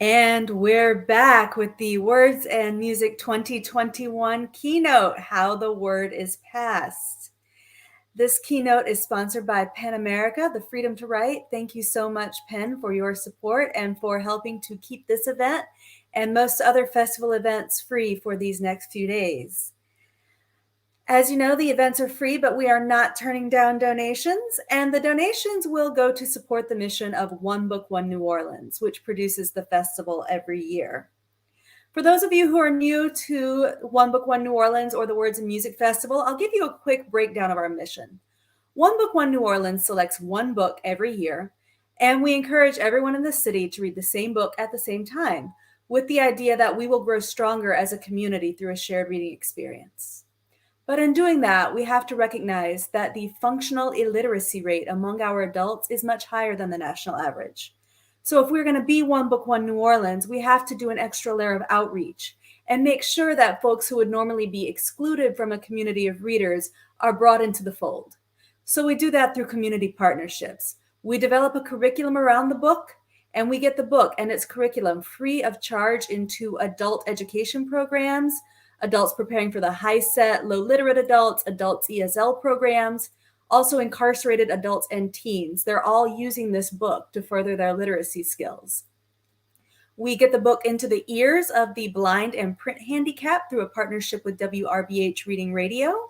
And we're back with the Words and Music 2021 Keynote, How the Word is Passed. This keynote is sponsored by PEN America, the Freedom to Write. Thank you so much, PEN, for your support and for helping to keep this event and most other festival events free for these next few days. As you know, the events are free, but we are not turning down donations, and the donations will go to support the mission of One Book, One New Orleans, which produces the festival every year. For those of you who are new to One Book, One New Orleans or the Words and Music Festival, I'll give you a quick breakdown of our mission. One Book, One New Orleans selects one book every year, and we encourage everyone in the city to read the same book at the same time, with the idea that we will grow stronger as a community through a shared reading experience. But in doing that, we have to recognize that the functional illiteracy rate among our adults is much higher than the national average. So if we're going to be One Book, One New Orleans, we have to do an extra layer of outreach and make sure that folks who would normally be excluded from a community of readers are brought into the fold. So we do that through community partnerships. We develop a curriculum around the book, and we get the book and its curriculum free of charge into adult education programs, adults preparing for the high-set, low-literate adults, adults ESL programs, also incarcerated adults and teens. They're all using this book to further their literacy skills. We get the book into the ears of the blind and print handicapped through a partnership with WRBH Reading Radio.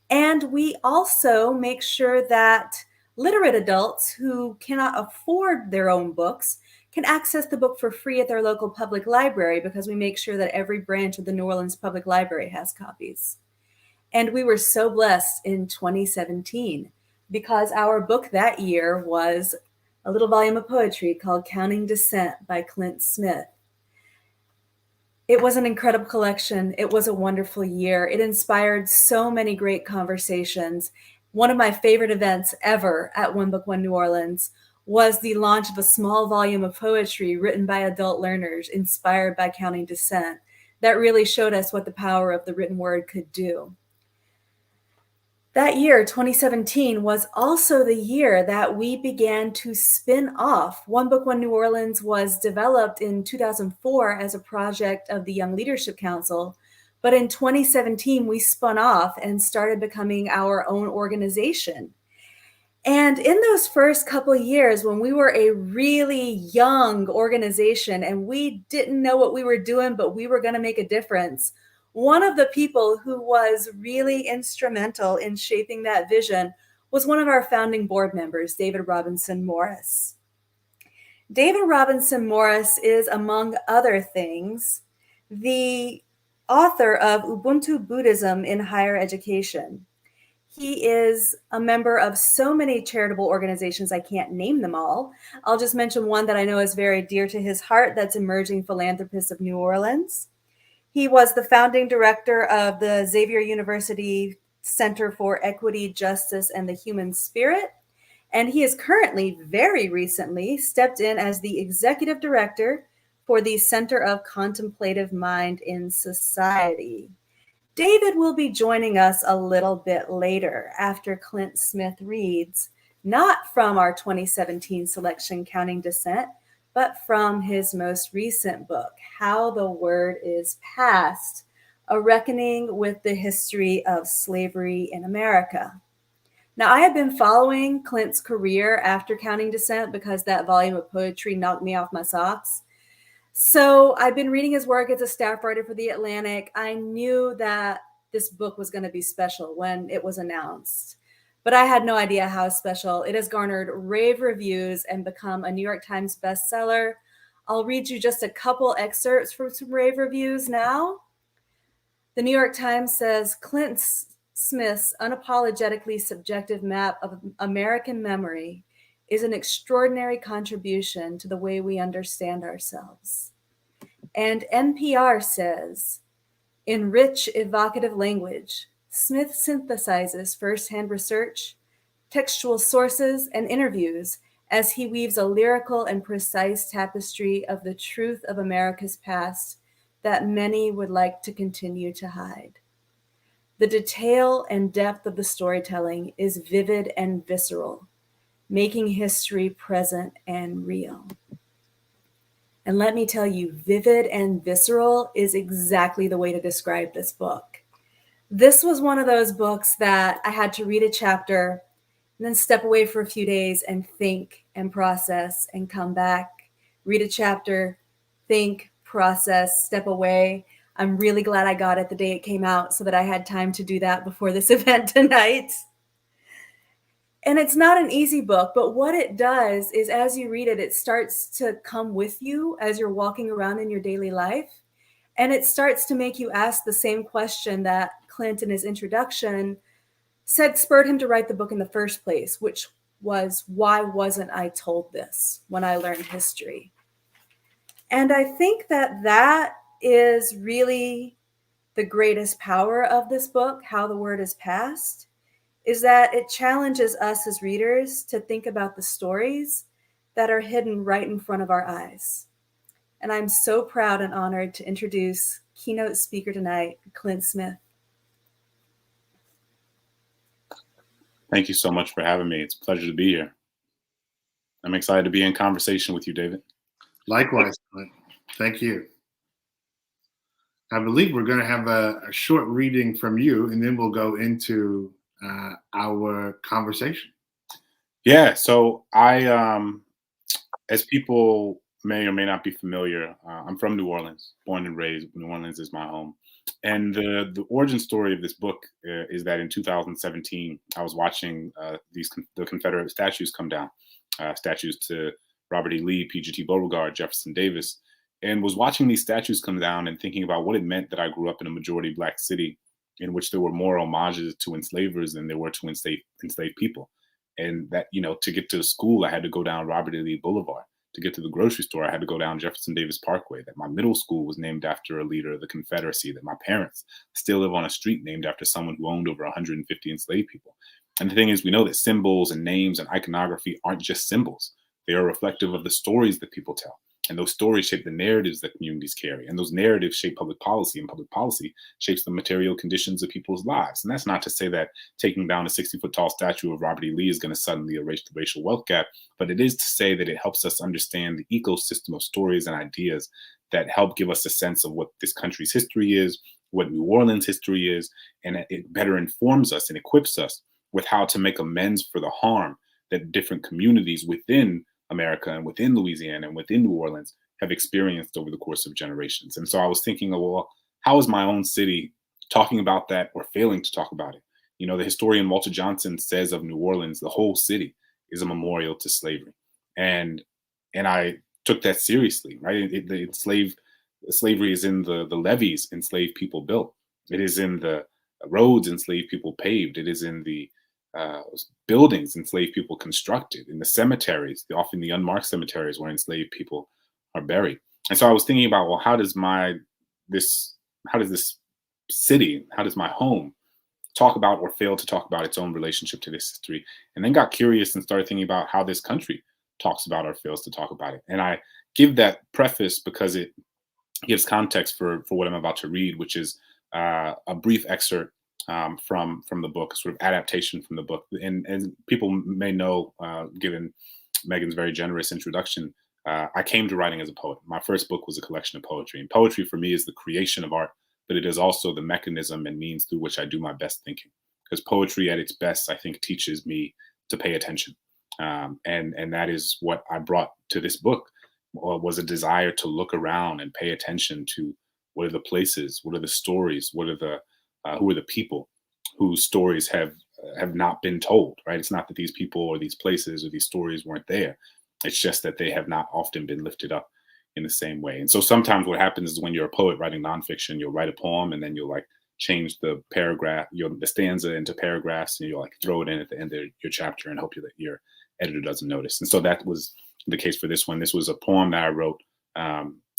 And we also make sure that literate adults who cannot afford their own books can access the book for free at their local public library, because we make sure that every branch of the New Orleans Public Library has copies. And we were so blessed in 2017 because our book that year was a little volume of poetry called Counting Descent by Clint Smith. It was an incredible collection. It was a wonderful year. It inspired so many great conversations. One of my favorite events ever at One Book, One New Orleans was the launch of a small volume of poetry written by adult learners inspired by Counting Descent that really showed us what the power of the written word could do. That year, 2017, was also the year that we began to spin off. One Book, One New Orleans was developed in 2004 as a project of the Young Leadership Council, but in 2017, we spun off and started becoming our own organization. And in those first couple of years, when we were a really young organization and we didn't know what we were doing, but we were going to make a difference, one of the people who was really instrumental in shaping that vision was one of our founding board members, David Robinson Morris. David Robinson Morris is, among other things, the author of Ubuntu Buddhism in Higher Education. He is a member of so many charitable organizations, I can't name them all. I'll just mention one that I know is very dear to his heart, that's Emerging Philanthropists of New Orleans. He was the founding director of the Xavier University Center for Equity, Justice, and the Human Spirit. And he is currently, very recently, stepped in as the executive director for the Center of Contemplative Mind in Society. David will be joining us a little bit later after Clint Smith reads, not from our 2017 selection, Counting Descent, but from his most recent book, How the Word is Passed, A Reckoning with the History of Slavery in America. Now, I have been following Clint's career after Counting Descent because that volume of poetry knocked me off my socks. So I've been reading his work as a staff writer for The Atlantic. I knew that this book was going to be special when it was announced, but I had no idea how special. It has garnered rave reviews and become a New York Times bestseller. I'll read you just a couple excerpts from some rave reviews now. The New York Times says, Clint Smith's unapologetically subjective map of American memory is an extraordinary contribution to the way we understand ourselves. And NPR says, in rich, evocative language, Smith synthesizes firsthand research, textual sources, and interviews as he weaves a lyrical and precise tapestry of the truth of America's past that many would like to continue to hide. The detail and depth of the storytelling is vivid and visceral, making history present and real. And let me tell you, vivid and visceral is exactly the way to describe this book. This was one of those books that I had to read a chapter and then step away for a few days and think and process and come back, read a chapter, think, process, step away. I'm really glad I got it the day it came out so that I had time to do that before this event tonight. And it's not an easy book, but what it does is as you read it, it starts to come with you as you're walking around in your daily life. And it starts to make you ask the same question that Clint in his introduction said spurred him to write the book in the first place, which was, why wasn't I told this when I learned history? And I think that that is really the greatest power of this book, How the Word is Passed, is that it challenges us as readers to think about the stories that are hidden right in front of our eyes. And I'm so proud and honored to introduce keynote speaker tonight, Clint Smith. Thank you so much for having me. It's a pleasure to be here. I'm excited to be in conversation with you, David. Likewise, Clint. Thank you. I believe we're going to have a short reading from you, and then we'll go into our conversation. Yeah, so I, as people may or may not be familiar, I'm from New Orleans, born and raised. New Orleans is my home. And the origin story of this book is that in 2017, I was watching the Confederate statues come down, statues to Robert E. Lee, P.G.T. Beauregard, Jefferson Davis, and was watching these statues come down and thinking about what it meant that I grew up in a majority Black city in which there were more homages to enslavers than there were to enslaved people. And that, to get to school, I had to go down Robert E. Lee Boulevard. To get to the grocery store, I had to go down Jefferson Davis Parkway, that my middle school was named after a leader of the Confederacy, that my parents still live on a street named after someone who owned over 150 enslaved people. And the thing is, we know that symbols and names and iconography aren't just symbols. They are reflective of the stories that people tell. And those stories shape the narratives that communities carry. And those narratives shape public policy, and public policy shapes the material conditions of people's lives. And that's not to say that taking down a 60-foot tall statue of Robert E. Lee is going to suddenly erase the racial wealth gap, but it is to say that it helps us understand the ecosystem of stories and ideas that help give us a sense of what this country's history is, what New Orleans history is, and it better informs us and equips us with how to make amends for the harm that different communities within America and within Louisiana and within New Orleans have experienced over the course of generations. And so I was thinking, well, how is my own city talking about that or failing to talk about it? The historian Walter Johnson says of New Orleans, the whole city is a memorial to slavery. And I took that seriously, right? Slavery is in the levees enslaved people built. It is in the roads enslaved people paved. It is in the buildings enslaved people constructed, in the cemeteries, often the unmarked cemeteries where enslaved people are buried. And so I was thinking about, well, how does this city, how does my home talk about or fail to talk about its own relationship to this history? And then got curious and started thinking about how this country talks about or fails to talk about it. And I give that preface because it gives context for what I'm about to read, which is a brief excerpt from the book, sort of adaptation from the book. And people may know, given Megan's very generous introduction, I came to writing as a poet. My first book was a collection of poetry. And poetry for me is the creation of art, but it is also the mechanism and means through which I do my best thinking. Because poetry at its best, I think, teaches me to pay attention. And that is what I brought to this book, was a desire to look around and pay attention to what are the places, what are the stories, what are the who are the people whose stories have not been told, right? It's not that these people or these places or these stories weren't there. It's just that they have not often been lifted up in the same way. And so sometimes what happens is when you're a poet writing nonfiction, you'll write a poem and then you'll change the paragraph, the stanza into paragraphs, and you'll throw it in at the end of your chapter and hope that your editor doesn't notice. And so that was the case for this one. This was a poem that I wrote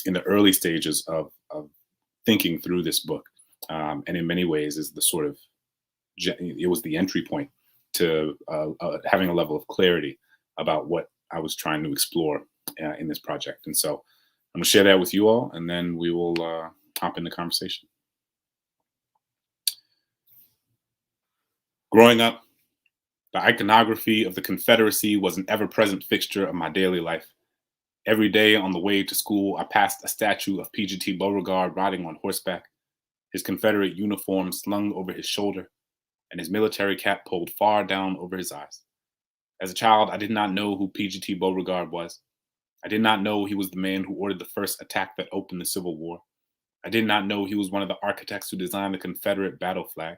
in the early stages of thinking through this book. And in many ways is it was the entry point to having a level of clarity about what I was trying to explore in this project. And so I'm gonna share that with you all, and then we will hop into conversation. Growing up, the iconography of the Confederacy was an ever-present fixture of my daily life. Every day on the way to school, I passed a statue of P.G.T. Beauregard riding on horseback, his Confederate uniform slung over his shoulder, and his military cap pulled far down over his eyes. As a child, I did not know who P.G.T. Beauregard was. I did not know he was the man who ordered the first attack that opened the Civil War. I did not know he was one of the architects who designed the Confederate battle flag.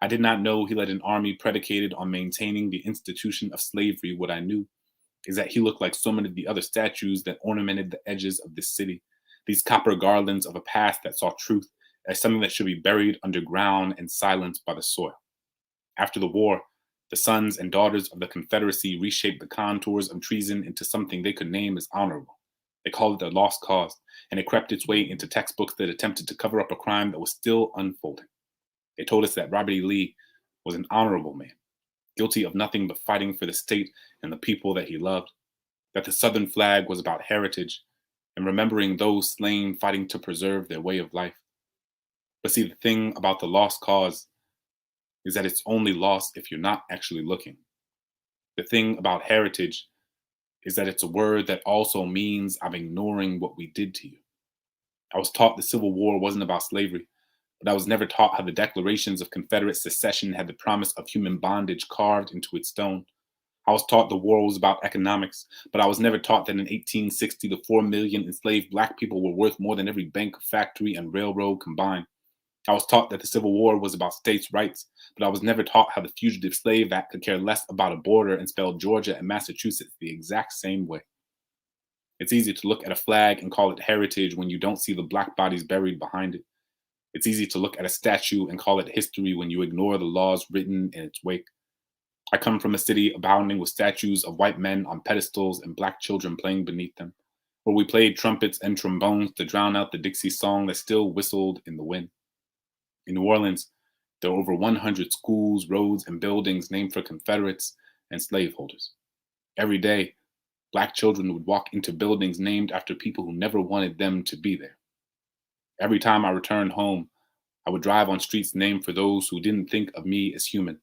I did not know he led an army predicated on maintaining the institution of slavery. What I knew is that he looked like so many of the other statues that ornamented the edges of this city, these copper garlands of a past that saw truth as something that should be buried underground and silenced by the soil. After the war, the sons and daughters of the Confederacy reshaped the contours of treason into something they could name as honorable. They called it a lost cause, and it crept its way into textbooks that attempted to cover up a crime that was still unfolding. They told us that Robert E. Lee was an honorable man, guilty of nothing but fighting for the state and the people that he loved, that the Southern flag was about heritage and remembering those slain fighting to preserve their way of life. But see, the thing about the lost cause is that it's only lost if you're not actually looking. The thing about heritage is that it's a word that also means I'm ignoring what we did to you. I was taught the Civil War wasn't about slavery, but I was never taught how the declarations of Confederate secession had the promise of human bondage carved into its stone. I was taught the war was about economics, but I was never taught that in 1860, the 4 million enslaved Black people were worth more than every bank, factory, and railroad combined. I was taught that the Civil War was about states' rights, but I was never taught how the Fugitive Slave Act could care less about a border and spell Georgia and Massachusetts the exact same way. It's easy to look at a flag and call it heritage when you don't see the Black bodies buried behind it. It's easy to look at a statue and call it history when you ignore the laws written in its wake. I come from a city abounding with statues of white men on pedestals and Black children playing beneath them, where we played trumpets and trombones to drown out the Dixie song that still whistled in the wind. In New Orleans, there are over 100 schools, roads, and buildings named for Confederates and slaveholders. Every day, Black children would walk into buildings named after people who never wanted them to be there. Every time I returned home, I would drive on streets named for those who didn't think of me as human,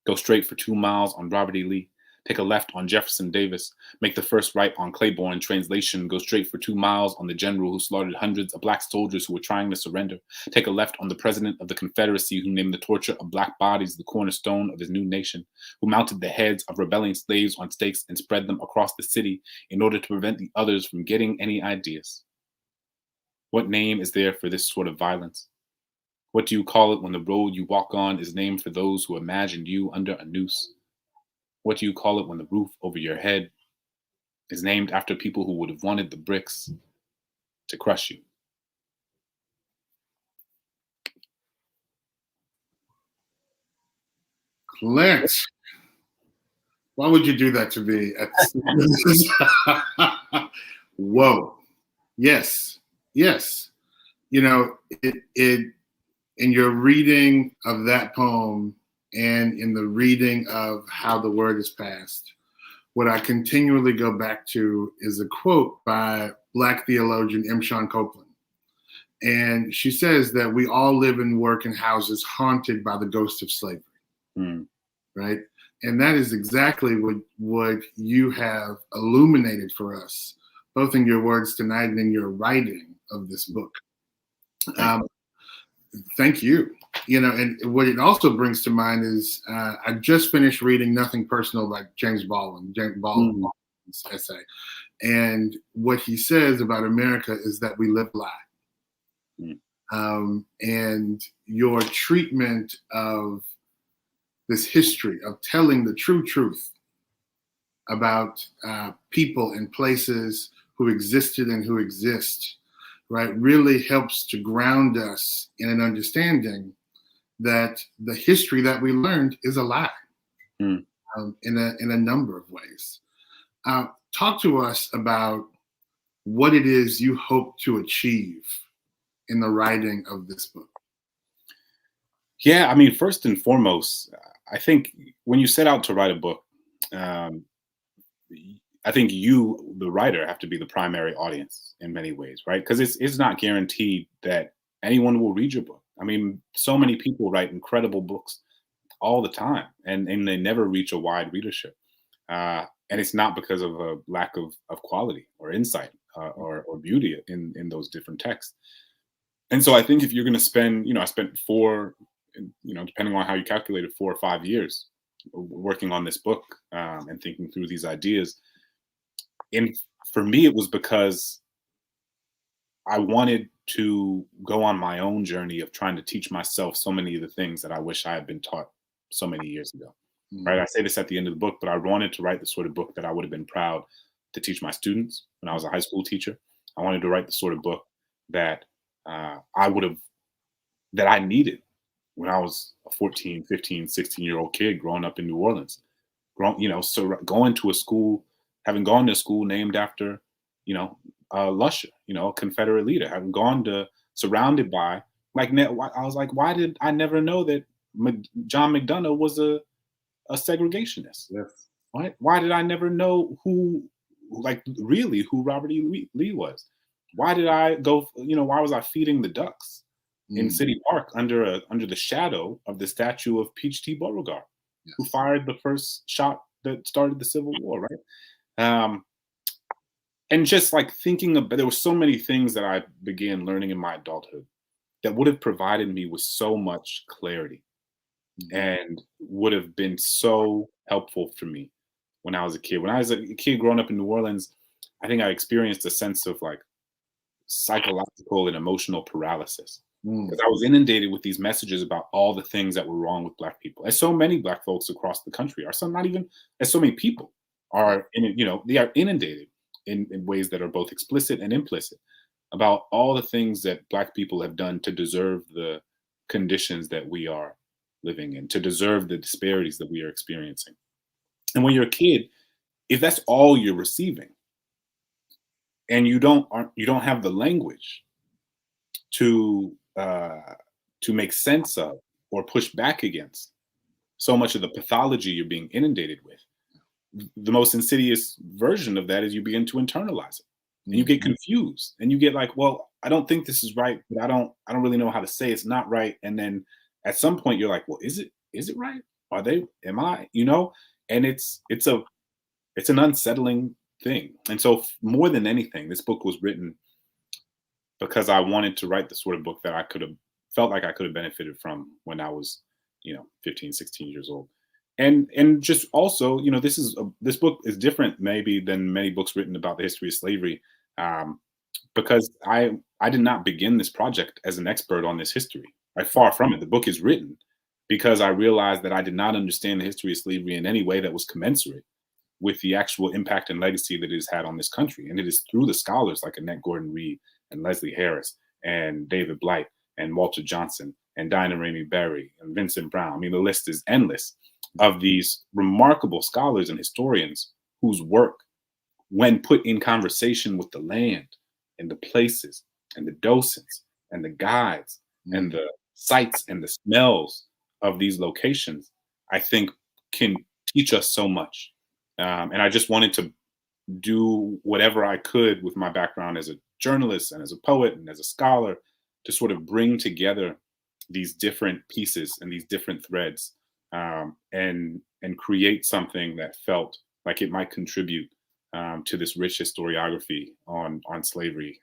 go straight for 2 miles on Robert E. Lee, take a left on Jefferson Davis, make the first right on Claiborne, translation, go straight for 2 miles on the general who slaughtered hundreds of Black soldiers who were trying to surrender, take a left on the president of the Confederacy who named the torture of Black bodies the cornerstone of his new nation, who mounted the heads of rebelling slaves on stakes and spread them across the city in order to prevent the others from getting any ideas. What name is there for this sort of violence? What do you call it when the road you walk on is named for those who imagined you under a noose? What do you call it when the roof over your head is named after people who would have wanted the bricks to crush you? Clint, why would you do that to me? Whoa. Yes. Yes. You know, in your reading of that poem and in the reading of How the Word is Passed, what I continually go back to is a quote by Black theologian M. Sean Copeland. And she says that we all live and work in houses haunted by the ghost of slavery, right? And that is exactly what you have illuminated for us, both in your words tonight and in your writing of this book. Thank you. You know, and what it also brings to mind is I just finished reading Nothing Personal by James Baldwin's essay. And what he says about America is that we live a lie. And your treatment of this history of telling the true truth about people and places who existed and who exist, right, really helps to ground us in an understanding that the history that we learned is a lie in a number of ways. Talk to us about what it is you hope to achieve in the writing of this book. Yeah, I mean, first and foremost, I think when you set out to write a book, I think you, the writer, have to be the primary audience in many ways, right? Because it's not guaranteed that anyone will read your book. I mean, so many people write incredible books all the time, and they never reach a wide readership. And it's not because of a lack of quality or insight or beauty in those different texts. And so I think if you're going to spend, I spent depending on how you calculate it, 4 or 5 years working on this book and thinking through these ideas. And for me, it was because I wanted to go on my own journey of trying to teach myself so many of the things that I wish I had been taught so many years ago. Right. I say this at the end of the book, but I wanted to write the sort of book that I would have been proud to teach my students when I was a high school teacher. I wanted to write the sort of book that that I needed when I was a 14, 15, 16-year-old kid growing up in New Orleans. So going to a school, having gone to a school named after, Lusher, a Confederate leader, having surrounded by, I was like, why did I never know that John McDonough was a segregationist? Yes. Why did I never know who Robert E. Lee was? Why did I go, why was I feeding the ducks in City Park under the shadow of the statue of Peach T. Beauregard, who fired the first shot that started the Civil War, right? And just like thinking about, there were so many things that I began learning in my adulthood that would have provided me with so much clarity and would have been so helpful for me when I was a kid. When I was a kid growing up in New Orleans, I think I experienced a sense of like psychological and emotional paralysis because I was inundated with these messages about all the things that were wrong with Black people, as so many Black folks across the country are. Some not even as so many people are they are inundated in ways that are both explicit and implicit about all the things that Black people have done to deserve the conditions that we are living in, to deserve the disparities that we are experiencing. And when you're a kid, if that's all you're receiving, and you don't have the language to make sense of or push back against so much of the pathology you're being inundated with, the most insidious version of that is you begin to internalize it, and you get confused, and you get like, well, I don't think this is right, but I don't really know how to say it's not right. And then at some point you're like, well, is it right? Am I? And it's an unsettling thing. And so more than anything, this book was written because I wanted to write the sort of book that I could have felt like I could have benefited from when I was, 15, 16 years old. And just also, this book is different maybe than many books written about the history of slavery, because I did not begin this project as an expert on this history. Right? Far from it. The book is written because I realized that I did not understand the history of slavery in any way that was commensurate with the actual impact and legacy that it has had on this country. And it is through the scholars like Annette Gordon-Reed and Leslie Harris and David Blight and Walter Johnson and Dinah Ramey Berry and Vincent Brown. I mean, the list is endless of these remarkable scholars and historians whose work, when put in conversation with the land and the places and the docents and the guides and the sights and the smells of these locations, I think can teach us so much. And I just wanted to do whatever I could with my background as a journalist and as a poet and as a scholar to sort of bring together these different pieces and these different threads, and create something that felt like it might contribute to this rich historiography on slavery,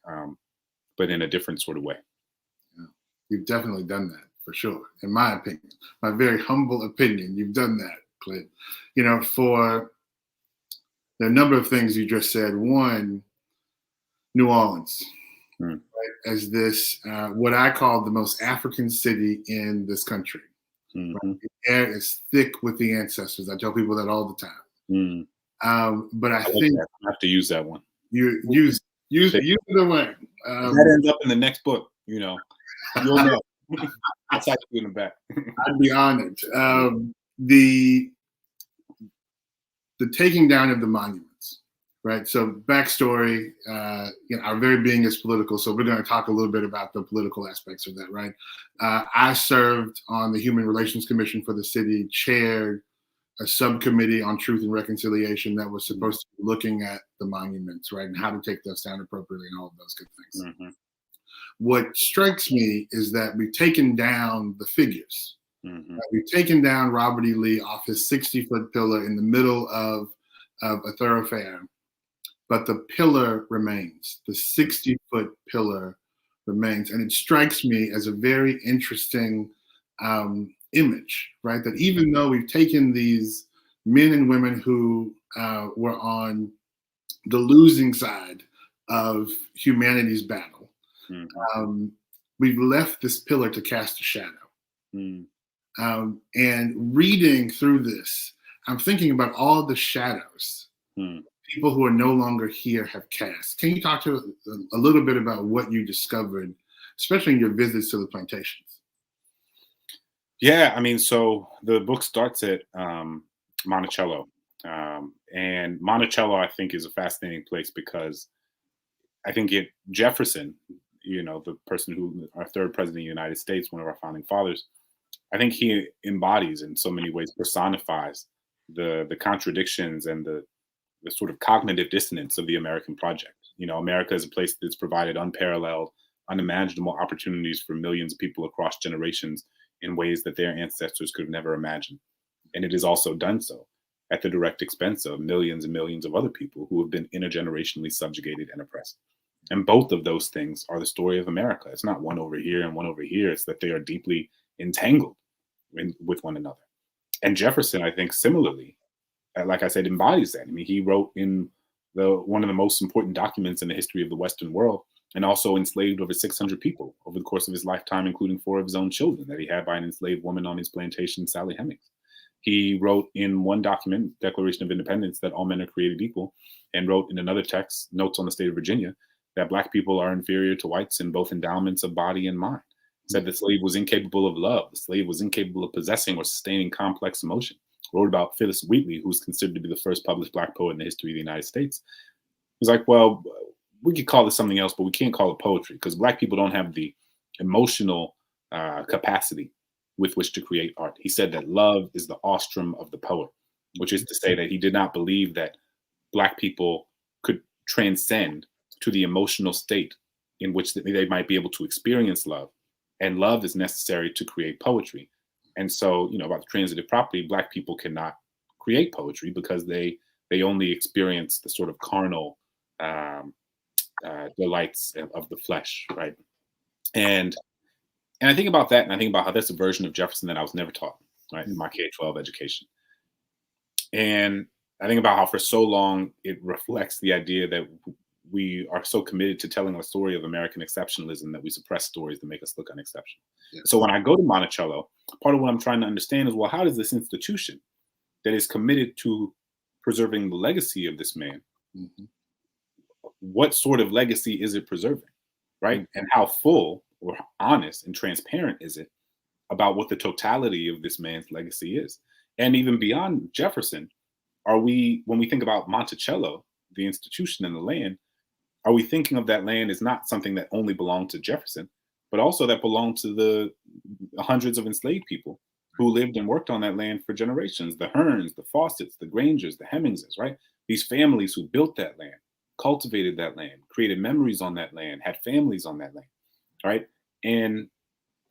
but in a different sort of way. Yeah. You've definitely done that, for sure. In my opinion, my very humble opinion, you've done that, Clint. For the number of things you just said. One, New Orleans, right, as this, what I call the most African city in this country. Right? The air is thick with the ancestors. I tell people that all the time. But I think I have to use that one. You use the one. That ends up in the next book. You'll know. I'll type you in the back. I'd be honored. The taking down of the monuments, right? So backstory, our very being is political. So we're going to talk a little bit about the political aspects of that, right? I served on the Human Relations Commission for the city, chaired a subcommittee on truth and reconciliation that was supposed to be looking at the monuments, right? And how to take those down appropriately and all of those good things. Mm-hmm. What strikes me is that we've taken down the figures. Mm-hmm. We've taken down Robert E. Lee off his 60-foot pillar in the middle of of a thoroughfare, but the pillar remains. The 60-foot pillar remains. And it strikes me as a very interesting image, right? That even though we've taken these men and women who were on the losing side of humanity's battle, we've left this pillar to cast a shadow. And reading through this, I'm thinking about all the shadows people who are no longer here have cast. Can you talk to us a little bit about what you discovered, especially in your visits to the plantations? Yeah, I mean, so the book starts at Monticello. And Monticello, I think, is a fascinating place because I think Jefferson, the person who, our third president of the United States, one of our founding fathers, I think he embodies in so many ways, personifies the contradictions and the sort of cognitive dissonance of the American project. America is a place that's provided unparalleled, unimaginable opportunities for millions of people across generations in ways that their ancestors could have never imagined. And it has also done so at the direct expense of millions and millions of other people who have been intergenerationally subjugated and oppressed. And both of those things are the story of America. It's not one over here and one over here. It's that they are deeply entangled with one another. And Jefferson, I think, similarly, like I said, embodies that. I mean, he wrote in one of the most important documents in the history of the Western world, and also enslaved over 600 people over the course of his lifetime, including 4 of his own children that he had by an enslaved woman on his plantation, Sally Hemings. He wrote in one document, Declaration of Independence, that all men are created equal, and wrote in another text, Notes on the State of Virginia, that Black people are inferior to whites in both endowments of body and mind. Said the slave was incapable of love. The slave was incapable of possessing or sustaining complex emotion. Wrote about Phyllis Wheatley, who's considered to be the first published Black poet in the history of the United States. He's like, well, we could call it something else, but we can't call it poetry because Black people don't have the emotional capacity with which to create art. He said that love is the ostrom of the poet, which is to say that he did not believe that Black people could transcend to the emotional state in which they might be able to experience love. And love is necessary to create poetry. And so, about the transitive property, Black people cannot create poetry because they only experience the sort of carnal delights of the flesh, right? And I think about that, and I think about how that's a version of Jefferson that I was never taught, right, in my K-12 education. And I think about how for so long it reflects the idea that we are so committed to telling a story of American exceptionalism that we suppress stories that make us look unexceptional. Yes. So when I go to Monticello, part of what I'm trying to understand is, well, how does this institution that is committed to preserving the legacy of this man, what sort of legacy is it preserving, right? And how full or honest and transparent is it about what the totality of this man's legacy is? And even beyond Jefferson, when we think about Monticello, the institution and the land, are we thinking of that land as not something that only belonged to Jefferson, but also that belonged to the hundreds of enslaved people who lived and worked on that land for generations? The Hearns, the Fawcett's, the Grangers, the Hemingses, right? These families who built that land, cultivated that land, created memories on that land, had families on that land, right? And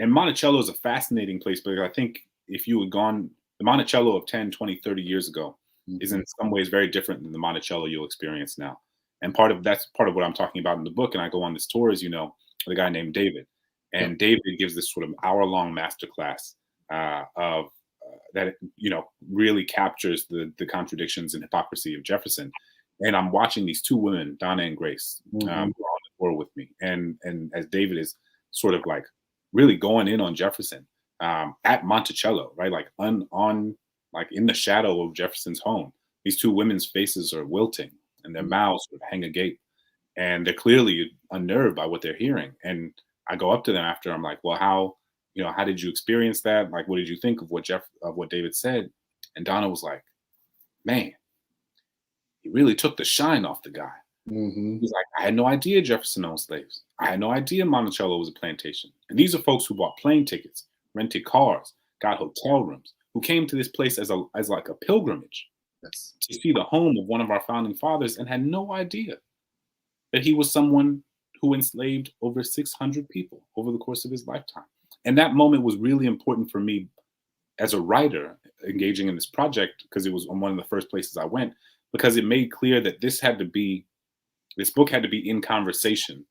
Monticello is a fascinating place, because I think if you had gone, the Monticello of 10, 20, 30 years ago is in some ways very different than the Monticello you'll experience now. And that's part of what I'm talking about in the book. And I go on this tour, as you know, with a guy named David. And David gives this sort of hour-long masterclass of that, really captures the contradictions and hypocrisy of Jefferson. And I'm watching these 2 women, Donna and Grace, who are on the tour with me. And as David is sort of like really going in on Jefferson at Monticello, right? Like like in the shadow of Jefferson's home, these 2 women's faces are wilting and their mouths sort of hang agape. And they're clearly unnerved by what they're hearing. And I go up to them after, I'm like, well, how did you experience that? Like, what did you think of what David said? And Donna was like, man, he really took the shine off the guy. He was like, I had no idea Jefferson owned slaves. I had no idea Monticello was a plantation. And these are folks who bought plane tickets, rented cars, got hotel rooms, who came to this place as like a pilgrimage to see the home of one of our founding fathers, and had no idea that he was someone who enslaved over 600 people over the course of his lifetime. And that moment was really important for me as a writer engaging in this project, because it was one of the first places I went. because it made clear that this book had to be in conversation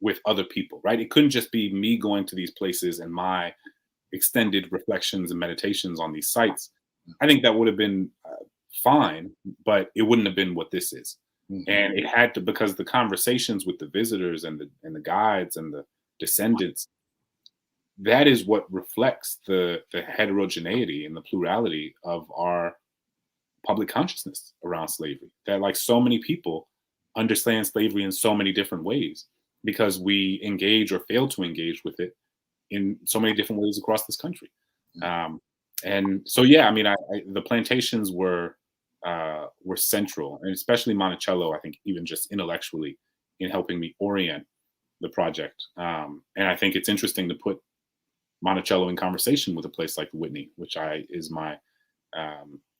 with other people, right? It couldn't just be me going to these places and my extended reflections and meditations on these sites. I think that would have been fine, but it wouldn't have been what this is. Mm-hmm. And it had to, because the conversations with the visitors and the guides and the descendants, that is what reflects the heterogeneity and the plurality of our public consciousness around slavery. That, like, so many people understand slavery in so many different ways because we engage or fail to engage with it in so many different ways across this country. And so, yeah, I mean, the plantations were central, and especially Monticello, I think, even just intellectually, in helping me orient the project. And I think it's interesting to put Monticello in conversation with a place like Whitney, which is my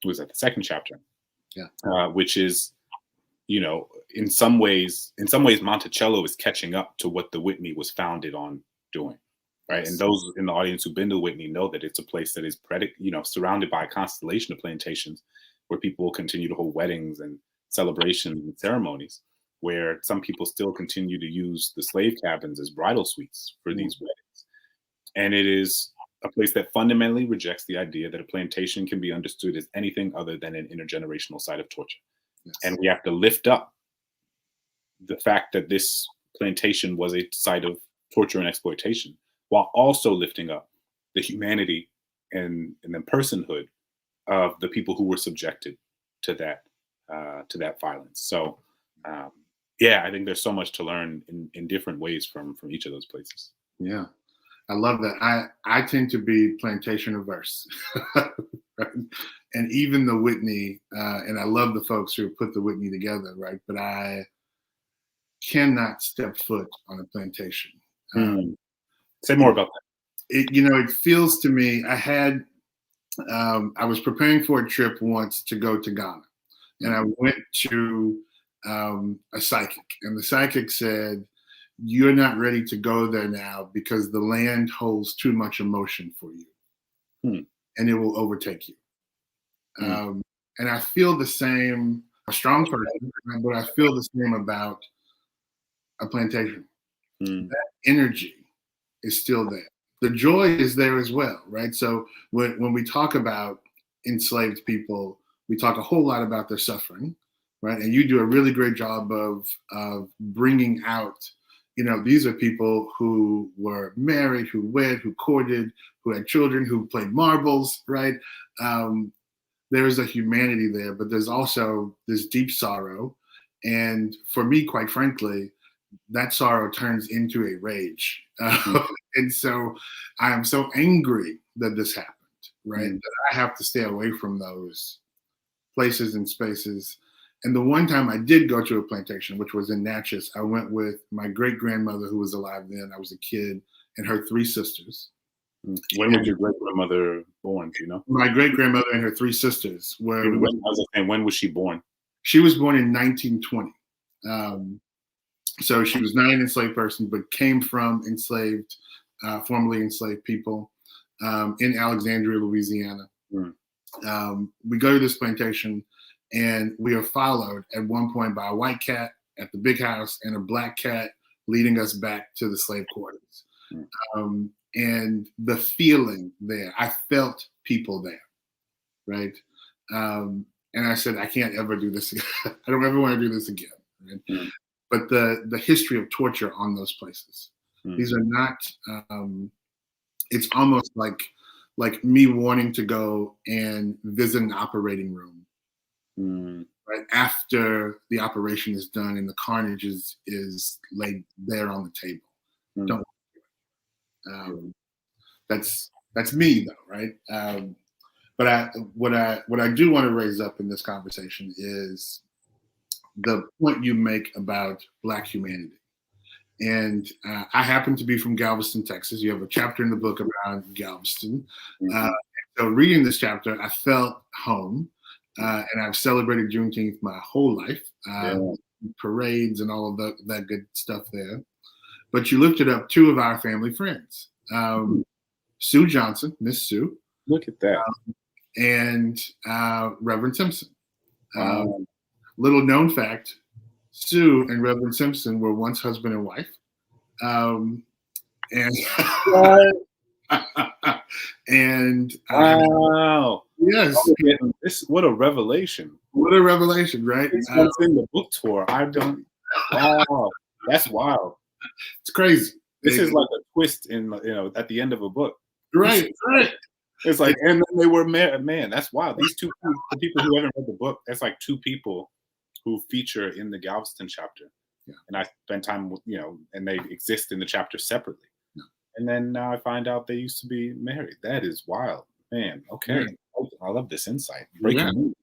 was at the second chapter, which is, you know, in some ways Monticello is catching up to what the Whitney was founded on doing, right? And those in the audience who've been to Whitney know that it's a place that is surrounded by a constellation of plantations, where people will continue to hold weddings and celebrations and ceremonies, where some people still continue to use the slave cabins as bridal suites for these weddings. And it is a place that fundamentally rejects the idea that a plantation can be understood as anything other than an intergenerational site of torture. Yes. And we have to lift up the fact that this plantation was a site of torture and exploitation, while also lifting up the humanity and the personhood of the people who were subjected to that violence. So, yeah, I think there's so much to learn in different ways from each of those places. Yeah. I love that. I tend to be plantation averse, right? And even the Whitney, and I love the folks who put the Whitney together, right? But I cannot step foot on a plantation. Say more about that. It feels to me, I was preparing for a trip once to go to Ghana, and I went to a psychic, and the psychic said, "You're not ready to go there now because the land holds too much emotion for you, and it will overtake you." And I feel the same, a strong person, but I feel the same about a plantation. That energy is still there. The joy is there as well, right? So when we talk about enslaved people, we talk a whole lot about their suffering, right? And you do a really great job of bringing out, these are people who were married, who wed, who courted, who had children, who played marbles, right? There's a humanity there, but there's also this deep sorrow. And for me, quite frankly, that sorrow turns into a rage. And so I am so angry that this happened, right? That I have to stay away from those places and spaces. And the one time I did go to a plantation, which was in Natchez, I went with my great-grandmother, who was alive then. I was a kid, and her three sisters. When was your great-grandmother born? Do you know? My great-grandmother and her three sisters were. When was she born? She was born in 1920. So she was not an enslaved person, but came from formerly enslaved people in Alexandria, Louisiana. We go to this plantation, and we are followed at one point by a white cat at the big house and a black cat leading us back to the slave quarters. And the feeling there, I felt people there, right? And I said, I can't ever do this again. I don't ever want to do this again. Right? But the history of torture on those places, these are not, it's almost like me wanting to go and visit an operating room, right? After the operation is done and the carnage is laid there on the table. Don't that's me though, right? But what I do want to raise up in this conversation is the point you make about Black humanity. And I happen to be from Galveston, Texas. You have a chapter in the book about Galveston. So reading this chapter, I felt home, and I've celebrated Juneteenth my whole life, parades and all of that good stuff there. But you lifted up two of our family friends, Sue Johnson, Miss Sue. Look at that. And Reverend Simpson. little known fact, Sue and Reverend Simpson were once husband and wife. And and wow. Yes. What a revelation. What a revelation, right? It's in the book tour. Wow. That's wild. It's crazy. This is like a twist in, at the end of a book. Right. It's like, and then they were married. Man, that's wild. These two, for people who haven't read the book, that's like two people who feature in the Galveston chapter. Yeah. And I spent time with, and they exist in the chapter separately. Yeah. And then now I find out they used to be married. That is wild. Man, okay. Yeah. I love this insight. Breaking news.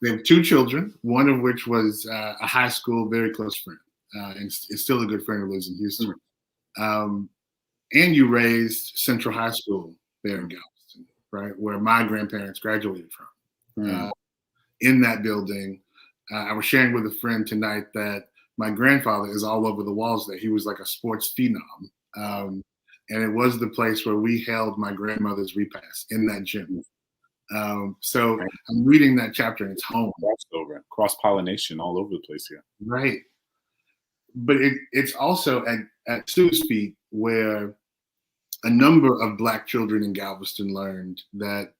They have two children, one of which was a high school very close friend, and is still a good friend who lives in Houston. And you raised Central High School there in Galveston, right, where my grandparents graduated from. In that building, I was sharing with a friend tonight that my grandfather is all over the walls there. He was like a sports phenom. And it was the place where we held my grandmother's repast in that gym. So I'm reading that chapter and it's home. Cross-pollination all over the place here. Right. But it's also at Sue's feet where a number of Black children in Galveston learned that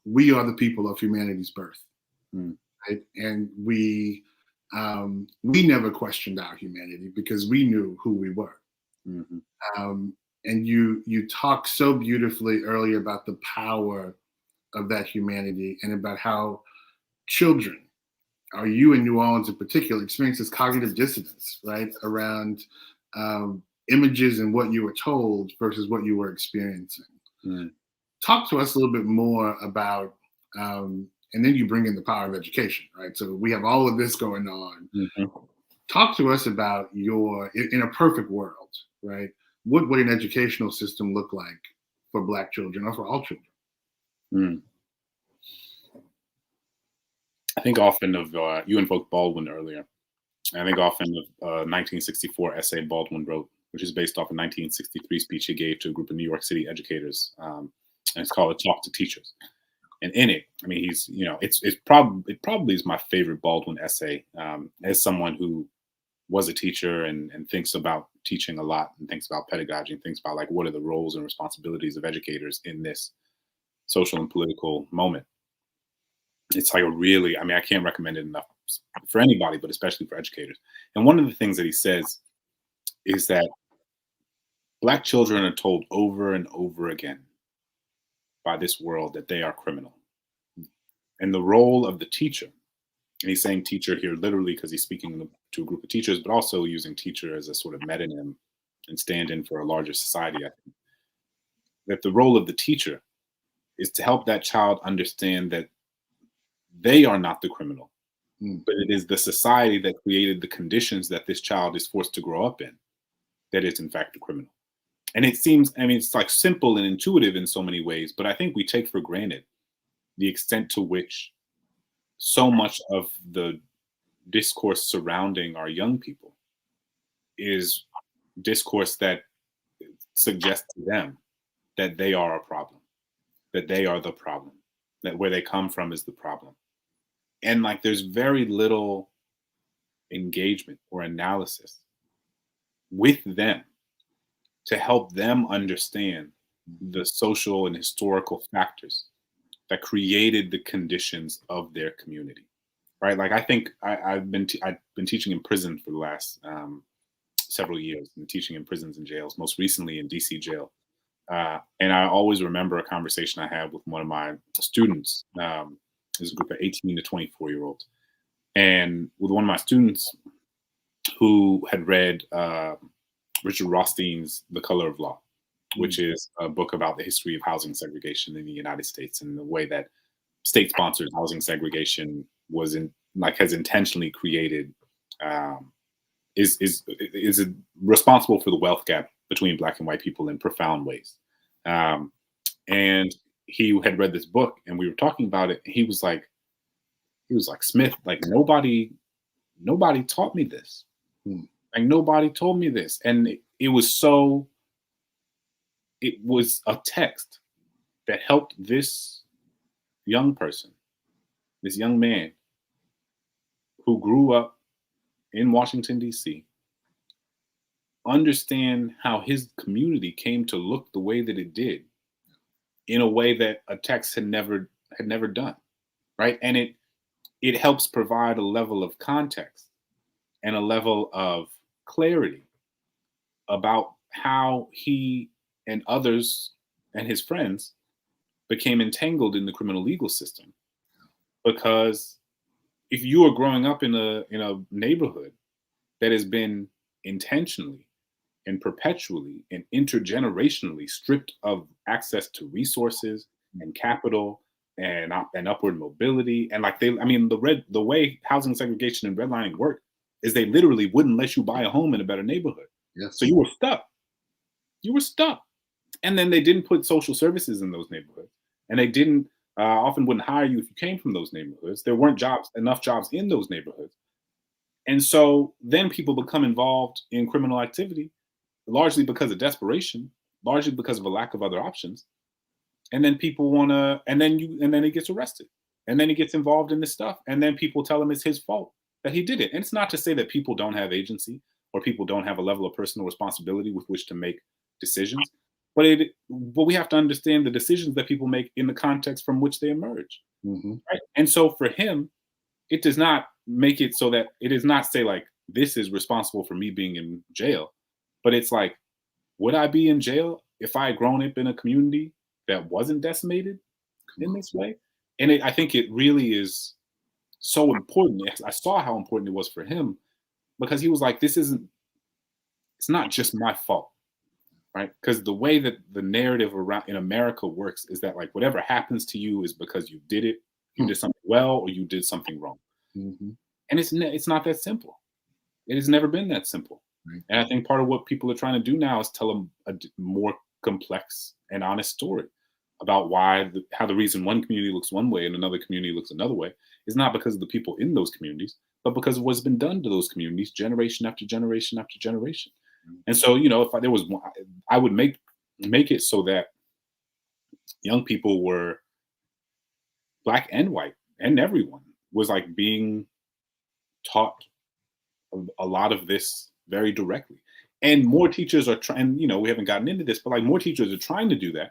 we are the people of humanity's birth. Right? And we never questioned our humanity because we knew who we were. And you talked so beautifully earlier about the power of that humanity and about how children, or you in New Orleans in particular, experiences cognitive dissonance, right, around images and what you were told versus what you were experiencing. Talk to us a little bit more about, and then you bring in the power of education, right? So we have all of this going on. Talk to us about in a perfect world, right? What would an educational system look like for Black children or for all children? I think often of, you invoked Baldwin earlier. I think often of a 1964 essay Baldwin wrote, which is based off a 1963 speech he gave to a group of New York City educators. And it's called A Talk to Teachers. And in it, I mean, he's, it probably is my favorite Baldwin essay, as someone who was a teacher and thinks about teaching a lot and thinks about pedagogy and thinks about like, what are the roles and responsibilities of educators in this social and political moment. It's like I can't recommend it enough for anybody, but especially for educators. And one of the things that he says is that Black children are told over and over again by this world that they are criminal. And the role of the teacher, and he's saying teacher here literally because he's speaking to a group of teachers, but also using teacher as a sort of metonym and stand-in for a larger society, I think, that the role of the teacher is to help that child understand that they are not the criminal, but it is the society that created the conditions that this child is forced to grow up in that is in fact the criminal. And it seems, it's like simple and intuitive in so many ways, but I think we take for granted the extent to which so much of the discourse surrounding our young people is discourse that suggests to them that they are a problem, that they are the problem, that where they come from is the problem. And like, there's very little engagement or analysis with them to help them understand the social and historical factors that created the conditions of their community, right? Like, I think I've been teaching in prison for the last several years, and teaching in prisons and jails, most recently in DC jail. And I always remember a conversation I had with one of my students. There's a group of 18 to 24-year-olds. And with one of my students who had read Richard Rothstein's The Color of Law, which is a book about the history of housing segregation in the United States and the way that state-sponsored housing segregation has intentionally created, is responsible for the wealth gap between Black and white people in profound ways. And he had read this book, and we were talking about it. And he was like, Smith, like nobody taught me this. Like nobody told me this. And it was a text that helped this young person, this young man, who grew up in Washington, D.C., understand how his community came to look the way that it did, in a way that a text had never done, right? And it helps provide a level of context and a level of clarity about how he and others and his friends became entangled in the criminal legal system. Because if you are growing up in a neighborhood that has been intentionally and perpetually and intergenerationally stripped of access to resources and capital and upward mobility, and like the way housing segregation and redlining worked is they literally wouldn't let you buy a home in a better neighborhood. Yes. So you were stuck. You were stuck. And then they didn't put social services in those neighborhoods, and they didn't often wouldn't hire you if you came from those neighborhoods. There weren't enough jobs in those neighborhoods. And so then people become involved in criminal activity, largely because of desperation, largely because of a lack of other options. And then people want to, and then he gets arrested, and then he gets involved in this stuff, and then people tell him it's his fault that he did it. And it's not to say that people don't have agency or people don't have a level of personal responsibility with which to make decisions, but we have to understand the decisions that people make in the context from which they emerge. Mm-hmm. Right? And so for him, it does not make it so that it does not say like, this is responsible for me being in jail, but it's like, would I be in jail if I had grown up in a community that wasn't decimated in this way? And I think it really is so important. I saw how important it was for him, because he was like, it's not just my fault, right? Because the way that the narrative around in America works is that like whatever happens to you is because you did it, you did something well, or you did something wrong. Mm-hmm. And it's not that simple. It has never been that simple. Right. And I think part of what people are trying to do now is tell a more complex and honest story about how the reason one community looks one way and another community looks another way is not because of the people in those communities, but because of what's been done to those communities generation after generation after generation. Mm-hmm. And so, if there was one, I would make it so that young people were Black and white and everyone was like being taught a lot of this very directly. And more teachers are trying, we haven't gotten into this, but like more teachers are trying to do that.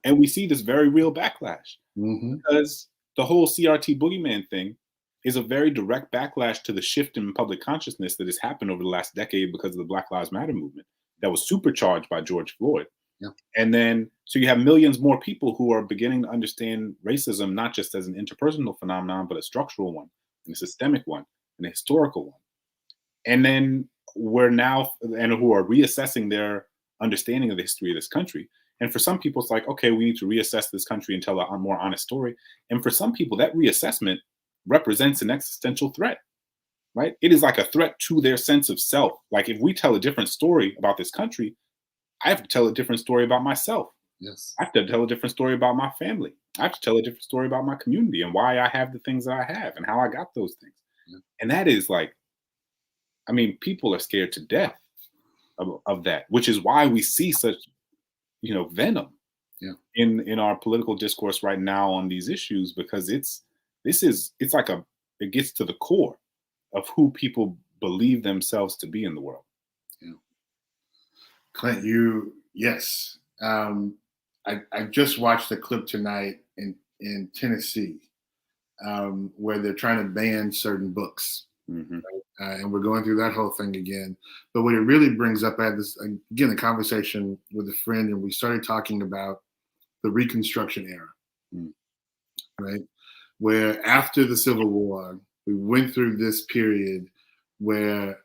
And we see this very real backlash, mm-hmm. because the whole CRT boogeyman thing is a very direct backlash to the shift in public consciousness that has happened over the last decade because of the Black Lives Matter movement that was supercharged by George Floyd. Yeah. And then, so you have millions more people who are beginning to understand racism, not just as an interpersonal phenomenon, but a structural one, and a systemic one, and a historical one. And then who are reassessing their understanding of the history of this country. And for some people, it's like, okay, we need to reassess this country and tell a more honest story. And for some people, that reassessment represents an existential threat, right? It is like a threat to their sense of self. Like if we tell a different story about this country, I have to tell a different story about myself. Yes. I have to tell a different story about my family. I have to tell a different story about my community and why I have the things that I have and how I got those things. Yeah. And that is like, people are scared to death of that, which is why we see such, venom in our political discourse right now on these issues, because it gets to the core of who people believe themselves to be in the world. Yeah. Clint, yes. I just watched a clip tonight in Tennessee where they're trying to ban certain books. Mm-hmm. And we're going through that whole thing again. But what it really brings up, I had this, again, a conversation with a friend, and we started talking about the Reconstruction era, right? Where after the Civil War, we went through this period where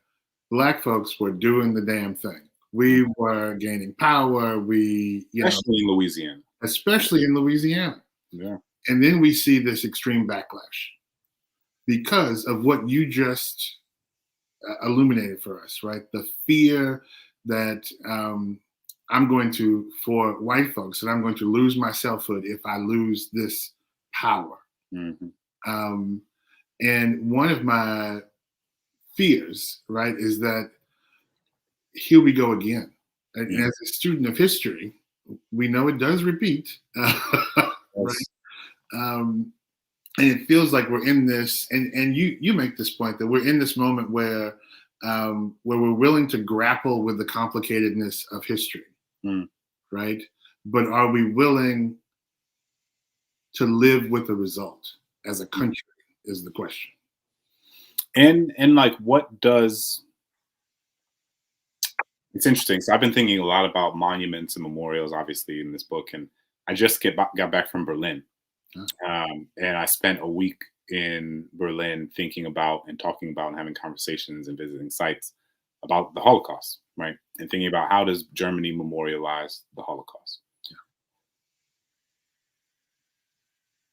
Black folks were doing the damn thing. We were gaining power. Especially in Louisiana. Especially in Louisiana. Yeah. And then we see this extreme backlash because of what you just illuminated for us, right? The fear that for white folks, that I'm going to lose my selfhood if I lose this power. Mm-hmm. And one of my fears, right, is that here we go again. And as a student of history, we know it does repeat, right? and it feels like we're in this, and you make this point that we're in this moment where we're willing to grapple with the complicatedness of history, right? But are we willing to live with the result as a country is the question. And like, what does, it's interesting. So I've been thinking a lot about monuments and memorials, obviously, in this book. And I just got back from Berlin. And I spent a week in Berlin thinking about and talking about and having conversations and visiting sites about the Holocaust, right? And thinking about how does Germany memorialize the Holocaust.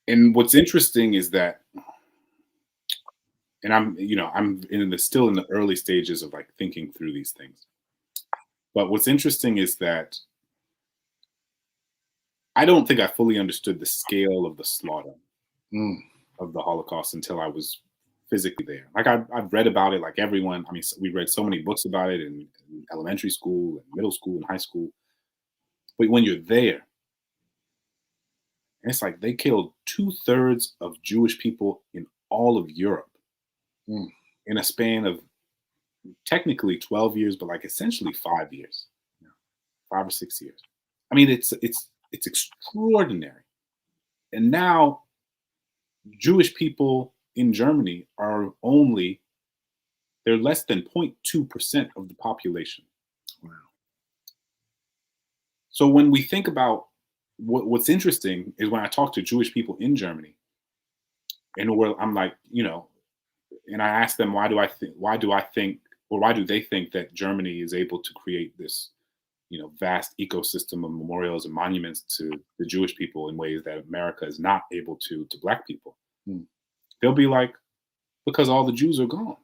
And what's interesting is that, and I'm still in the early stages of like thinking through these things. But what's interesting is that I don't think I fully understood the scale of the slaughter of the Holocaust until I was physically there. Like I've read about it, like everyone. I mean, we read so many books about it in elementary school and middle school and high school. But when you're there, it's like they killed 2/3 of Jewish people in all of Europe in a span of technically 12 years, but like essentially 5 years, 5 or 6 years. I mean, it's extraordinary. And now Jewish people in Germany they're less than 0.2% of the population. Wow. So when we think about what's interesting is when I talk to Jewish people in Germany, and I'm like, and I ask them, why do they think that Germany is able to create this, vast ecosystem of memorials and monuments to the Jewish people in ways that America is not able to Black people? They'll be like, because all the Jews are gone.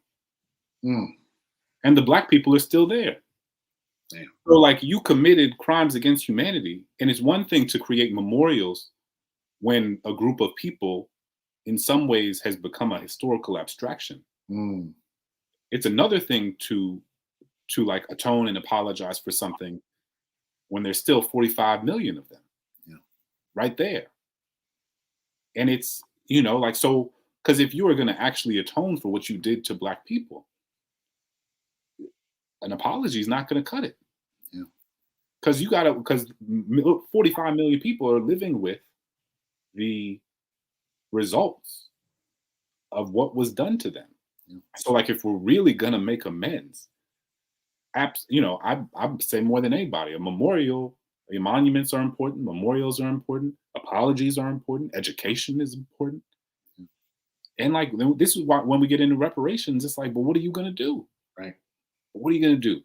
And the Black people are still there. Damn. So like, you committed crimes against humanity, and it's one thing to create memorials when a group of people in some ways has become a historical abstraction. It's another thing to like atone and apologize for something when there's still 45 million of them right there. And it's, so, because if you are going to actually atone for what you did to Black people, an apology is not going to cut it. Because 45 million people are living with the results of what was done to them. So like, if we're really going to make amends, I say more than anybody, monuments are important, memorials are important, apologies are important, education is important. And like, this is why when we get into reparations, it's like, but what are you going to do? Right. What are you going to do?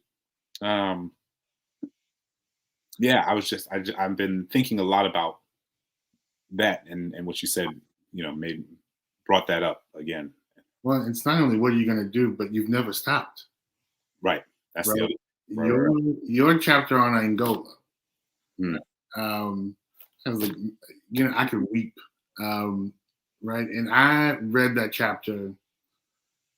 I've been thinking a lot about that, and what you said, brought that up again. Well, it's not only what are you going to do, but you've never stopped. Right. That's right. The other. Your chapter on Angola. I was like, I could weep. Right. And I read that chapter,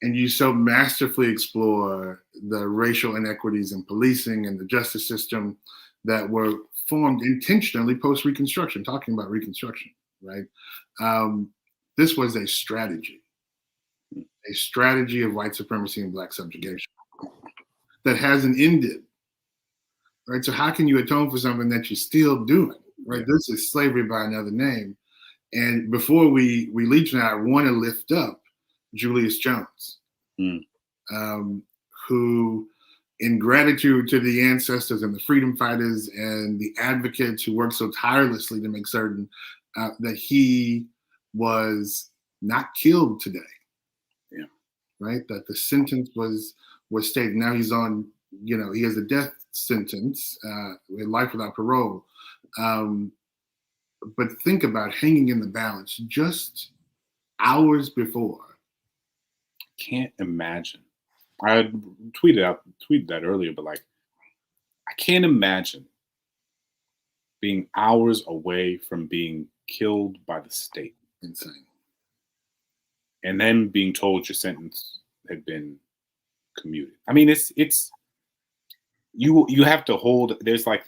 and you so masterfully explore the racial inequities in policing and the justice system that were formed intentionally post-Reconstruction, talking about Reconstruction, right? This was a strategy of white supremacy and Black subjugation that hasn't ended, right? So how can you atone for something that you're still doing, right? Yeah. This is slavery by another name. And before we leave tonight, I want to lift up Julius Jones, who, in gratitude to the ancestors and the freedom fighters and the advocates who worked so tirelessly to make certain that he was not killed today. Yeah. Right? That the sentence was stated. Now he's on, he has a death sentence, life without parole. But think about hanging in the balance just hours before. Can't imagine. I tweeted that earlier, but like, I can't imagine being hours away from being killed by the state. Insane. And then being told your sentence had been commuted. I mean, it's you have to hold. There's like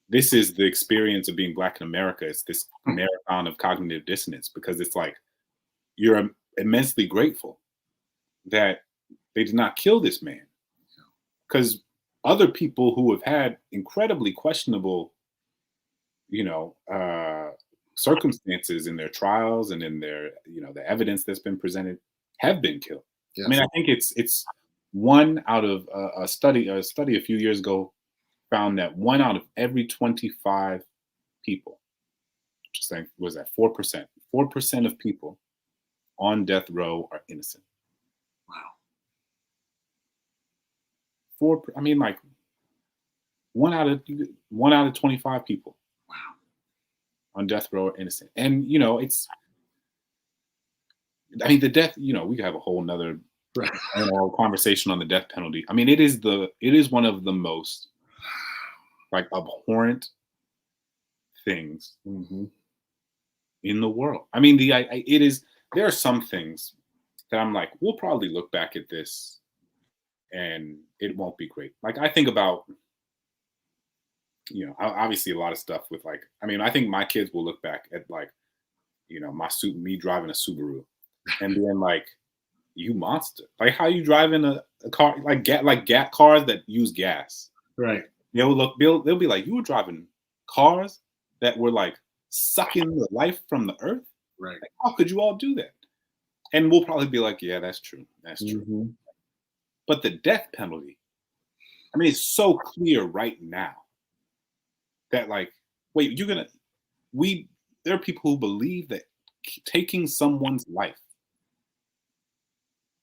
this is the experience of being Black in America. It's this marathon of cognitive dissonance, because it's like you're immensely grateful that they did not kill this man, because other people who have had incredibly questionable, circumstances in their trials and in their, the evidence that's been presented have been killed. Yes. I mean, I think it's one out of a study a few years ago found that 1 out of every 25 people, just like, was that 4%? 4% of people on death row are innocent. Wow. I mean, like 1 out of 25 people. Wow. On death row are innocent. And it's, I mean, the death, we could have a whole nother conversation on the death penalty. I mean, it is one of the most like abhorrent things in the world. I mean, there are some things that I'm like, we'll probably look back at this and it won't be great. Like, I think about, obviously a lot of stuff with, like, I mean, I think my kids will look back at, like, me driving a Subaru and being like, you monster. Like, how you driving a car, like cars that use gas. Right. They'll be like, you were driving cars that were like sucking the life from the earth. Right. Like, how could you all do that? And we'll probably be like, yeah, that's true. That's true. But the death penalty, I mean, it's so clear right now that, like, wait, there are people who believe that taking someone's life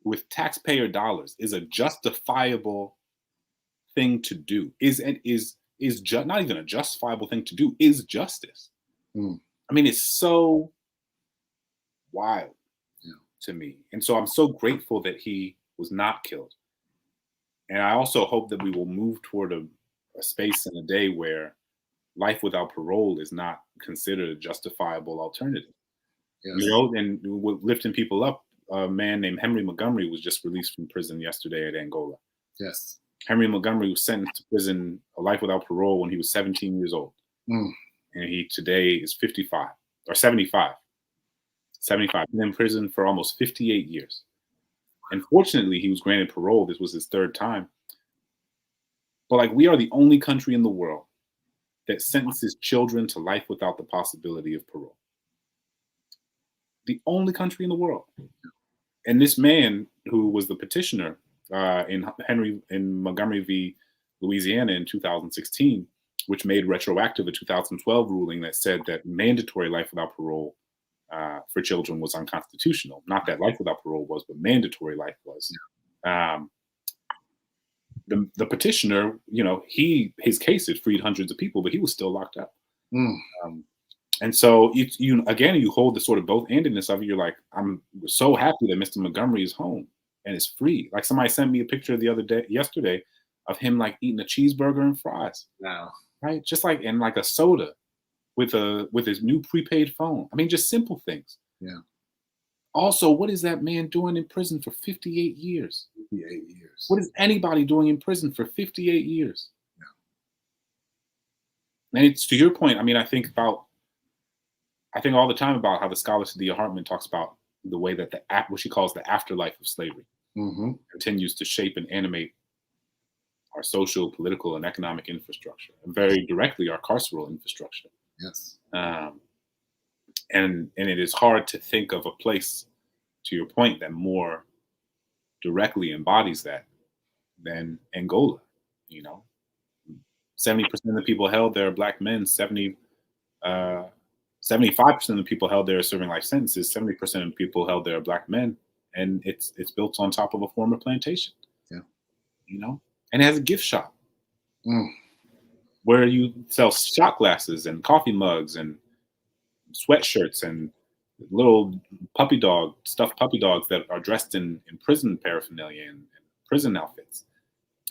with taxpayer dollars is a justifiable thing to do, is not even a justifiable thing to do, is justice. I mean, it's so wild to me. And so I'm so grateful that he was not killed. And I also hope that we will move toward a space and a day where life without parole is not considered a justifiable alternative. Yes. And lifting people up, a man named Henry Montgomery was just released from prison yesterday at Angola. Yes. Henry Montgomery was sentenced to prison, a life without parole, when he was 17 years old. And he today is 55 or 75. 75. Been in prison for almost 58 years. And fortunately, he was granted parole. This was his third time. But, like, we are the only country in the world that sentences children to life without the possibility of parole. The only country in the world. And this man, who was the petitioner in Montgomery v. Louisiana in 2016, which made retroactive a 2012 ruling that said that mandatory life without parole for children was unconstitutional. Not that life without parole was, but mandatory life was. The petitioner, his case had freed hundreds of people, but he was still locked up. And so you hold the sort of both-handedness of it. You're like, I'm so happy that Mr. Montgomery is home and is free. Like, somebody sent me a picture yesterday of him, like, eating a cheeseburger and fries. Wow. Right? Just like, and like a soda with his new prepaid phone. I mean, just simple things. Yeah. Also, what is that man doing in prison for 58 years? 58 years. What is anybody doing in prison for 58 years? Yeah. And it's, to your point, I mean, I think all the time about how the scholar Sadia Hartman talks about the way that what she calls the afterlife of slavery continues to shape and animate our social, political, and economic infrastructure, and very directly our carceral infrastructure. Yes. And it is hard to think of a place, to your point, that more directly embodies that than Angola. 70% of the people held there are Black men. 75% of the people held there are serving life sentences. 70% of the people held there are Black men, and it's built on top of a former plantation. Yeah. And it has a gift shop where you sell shot glasses and coffee mugs and sweatshirts and little stuffed puppy dogs that are dressed in prison paraphernalia and prison outfits.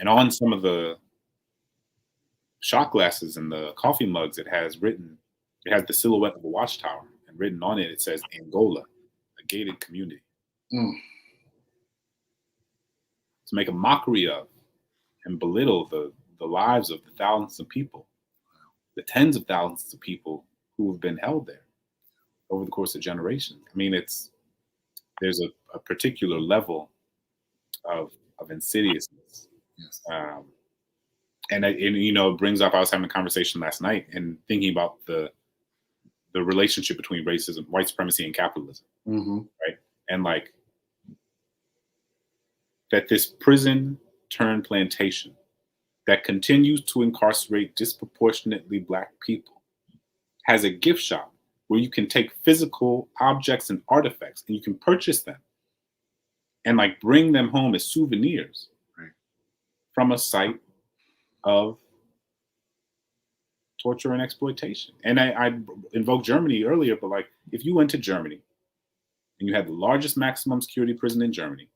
And on some of the shot glasses and the coffee mugs, it has the silhouette of a watchtower, and written on it, it says Angola, a gated community. To make a mockery of and belittle the lives of the thousands of people the tens of thousands of people who have been held there over the course of generations. I mean, there's a particular level of insidiousness. Yes. And it brings up, I was having a conversation last night and thinking about the relationship between racism, white supremacy, and capitalism, right? And like that this prison turned plantation that continues to incarcerate disproportionately Black people has a gift shop where you can take physical objects and artifacts and you can purchase them and like bring them home as souvenirs from a site of torture and exploitation. And I invoked Germany earlier, but like if you went to Germany and you had the largest maximum security prison in Germany,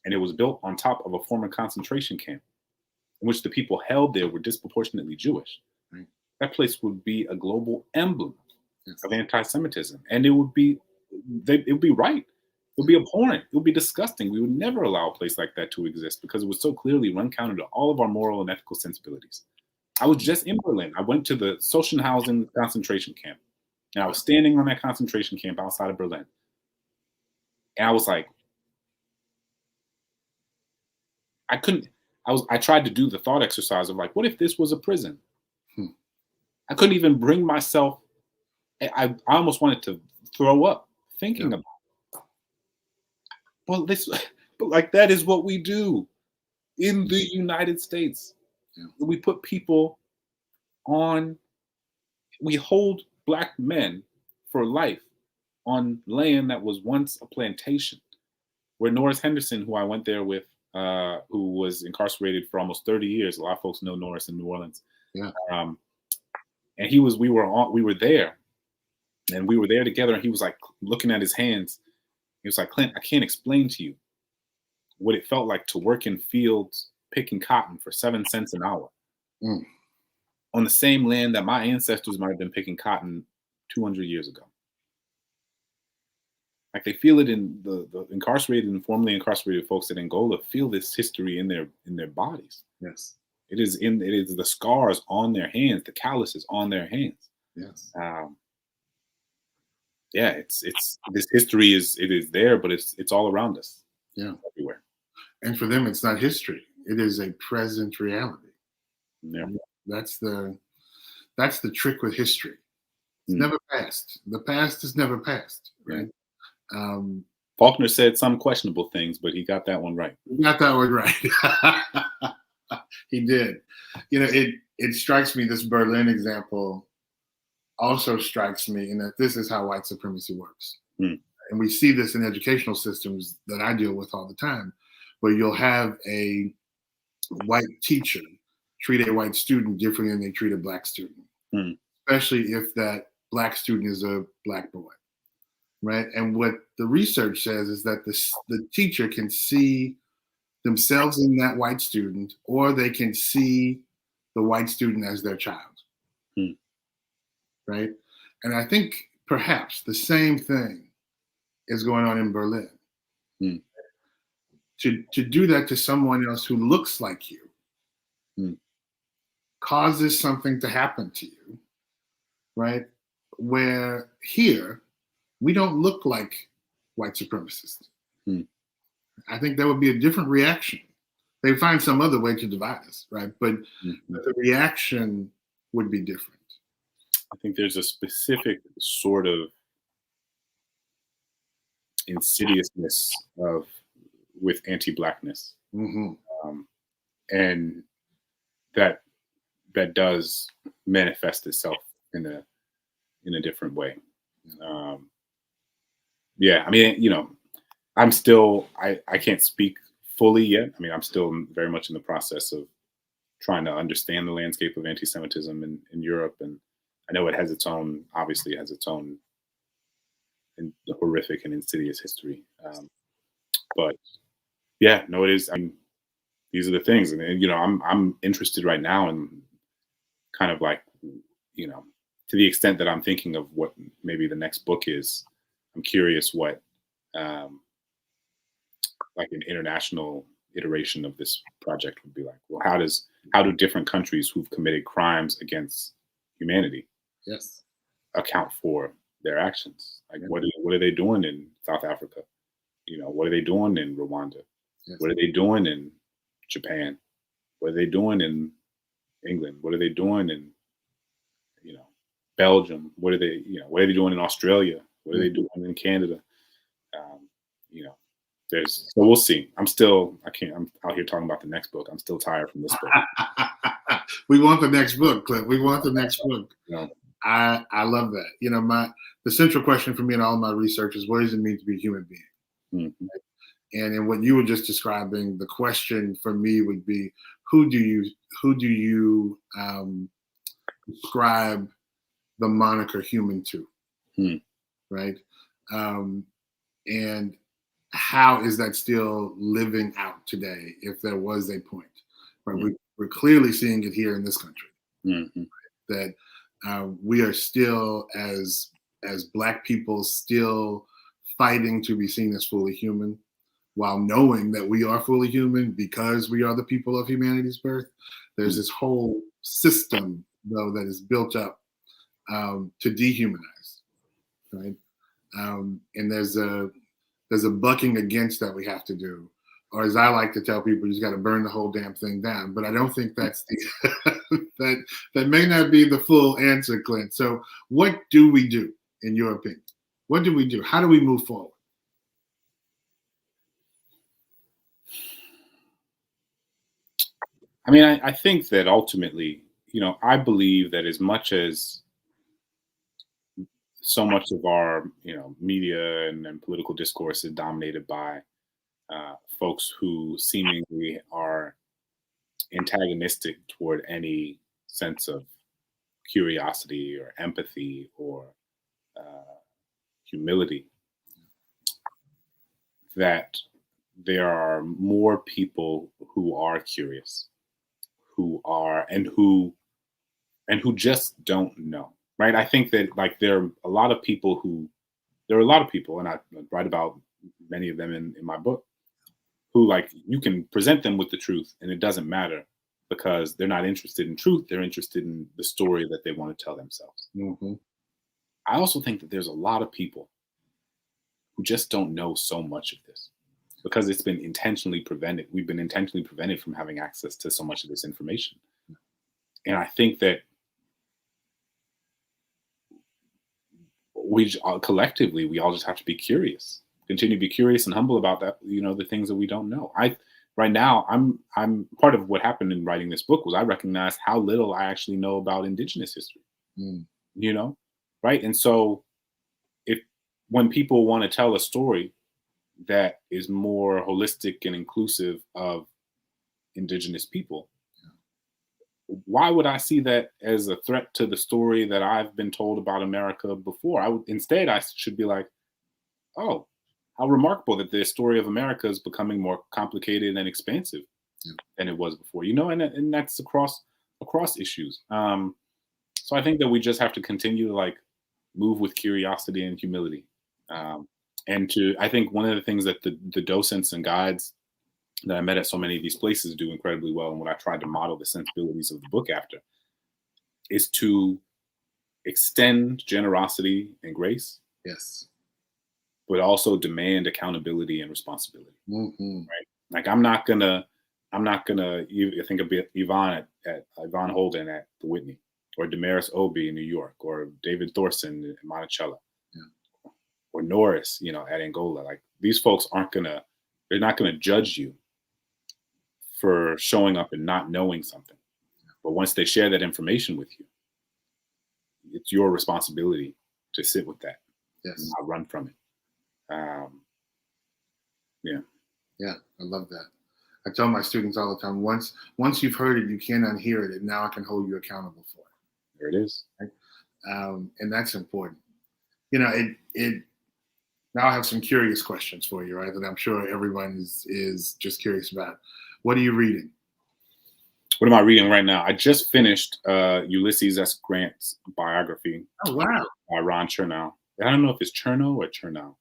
and it was built on top of a former concentration camp in which the people held there were disproportionately Jewish, that place would be a global emblem of anti-Semitism. And it would be right. It would be abhorrent. It would be disgusting. We would never allow a place like that to exist because it would so clearly run counter to all of our moral and ethical sensibilities. I was just in Berlin. I went to the Sachsenhausen concentration camp, and I was standing on that concentration camp outside of Berlin. And I was like, I tried to do the thought exercise of like, what if this was a prison? I couldn't even bring myself. I almost wanted to throw up thinking about it. But like that is what we do in the United States. We put people we hold Black men for life on land that was once a plantation, where Norris Henderson, who I went there with, who was incarcerated for almost 30 years. A lot of folks know Norris in New Orleans. And we were there, and we were there together. And he was like looking at his hands. He was like, Clint, I can't explain to you what it felt like to work in fields picking cotton for 7 cents an hour on the same land that my ancestors might have been picking cotton 200 years ago. Like they feel it in the incarcerated and formerly incarcerated folks at Angola feel this history in their bodies. Yes. It is the scars on their hands, the calluses on their hands. Yes. It's this history is there, but it's all around us. Yeah. Everywhere. And for them, it's not history. It is a present reality. Yeah. That's the trick with history. It's never past. The past is never past, right? Faulkner said some questionable things, but he got that one right. He got that one right. He did. It strikes me, this Berlin example also strikes me in that this is how white supremacy works. And we see this in educational systems that I deal with all the time, where you'll have a white teacher treat a white student differently than they treat a Black student, especially if that Black student is a Black boy, right? And what the research says is that the teacher can see themselves in that white student, or they can see the white student as their child, right? And I think perhaps the same thing is going on in Berlin. To do that to someone else who looks like you causes something to happen to you, right? Where here, we don't look like white supremacists. I think that would be a different reaction. They find some other way to divide us, right? But the reaction would be different. I think there's a specific sort of insidiousness with anti-Blackness, and that does manifest itself in a different way. I mean, I'm still I can't speak fully yet. I mean, I'm still very much in the process of trying to understand the landscape of anti-Semitism in Europe, and I know it has its own horrific and insidious history. But yeah, no, it is. I mean, these are the things, and I'm interested right now in kind of like, to the extent that I'm thinking of what maybe the next book is. I'm curious what like an international iteration of this project would be like. Well, how do different countries who've committed crimes against humanity Yes. account for their actions. Like, what are they doing in South Africa? What are they doing in Rwanda? Yes. What are they doing in Japan? What are they doing in England? What are they doing in, Belgium? What are they doing in Australia? What are they doing in Canada? Um, you know, so we'll see. I'm out here talking about the next book. I'm still tired from this book. We want the next book, Clint. We want the next book. Yeah. I love that. The central question for me in all of my research is, what does it mean to be a human being? Mm-hmm. And in what you were just describing, the question for me would be, who do you describe the moniker human to? Right? And how is that still living out today, if there was a point? Right? We're clearly seeing it here in this country. Right? That we are still, as Black people, still fighting to be seen as fully human, while knowing that we are fully human because we are the people of humanity's birth. There's this whole system, though, that is built up to dehumanize, right? And there's a bucking against that we have to do. Or as I like to tell people, you just got to burn the whole damn thing down. But I don't think that's that may not be the full answer, Clint. So what do we do, in your opinion? What do we do? How do we move forward? I mean, I think that ultimately, I believe that as much as so much of our, media and political discourse is dominated by folks who seemingly are antagonistic toward any sense of curiosity or empathy or humility, that there are more people who are curious, who just don't know, right? I think that there are a lot of people, and I write about many of them in my book, who you can present them with the truth and it doesn't matter because they're not interested in truth. They're interested in the story that they want to tell themselves. Mm-hmm. I also think that there's a lot of people who just don't know so much of this because it's been intentionally prevented. We've been intentionally prevented from having access to so much of this information. And I think that we collectively, we all just have to be curious, continue to be curious and humble about that, the things that we don't know. Right now, I'm part of what happened in writing this book was I recognized how little I actually know about Indigenous history, right? And so when people want to tell a story that is more holistic and inclusive of Indigenous people, why would I see that as a threat to the story that I've been told about America before? I should be like, oh, how remarkable that the story of America is becoming more complicated and expansive than it was before, and that's across issues. So I think that we just have to continue to move with curiosity and humility. I think one of the things that the docents and guides that I met at so many of these places do incredibly well, and what I tried to model the sensibilities of the book after, is to extend generosity and grace. Yes. But also demand accountability and responsibility. Mm-hmm. Right? I'm not gonna think of Yvonne Yvonne Holden at the Whitney, or Damaris Obi in New York, or David Thorson in Monticello, or Norris, at Angola. These folks they're not gonna judge you for showing up and not knowing something. But once they share that information with you, it's your responsibility to sit with that and not run from it. Yeah, I love that. I tell my students all the time, once you've heard it, you can't unhear it, and now I can hold you accountable for it. There it is. Right? And that's important. Now I have some curious questions for you, right? That I'm sure everyone is just curious about. What are you reading? What am I reading right now? I just finished Ulysses S. Grant's biography. Oh, wow. By Ron Chernow. I don't know if it's Chernow or Chernow.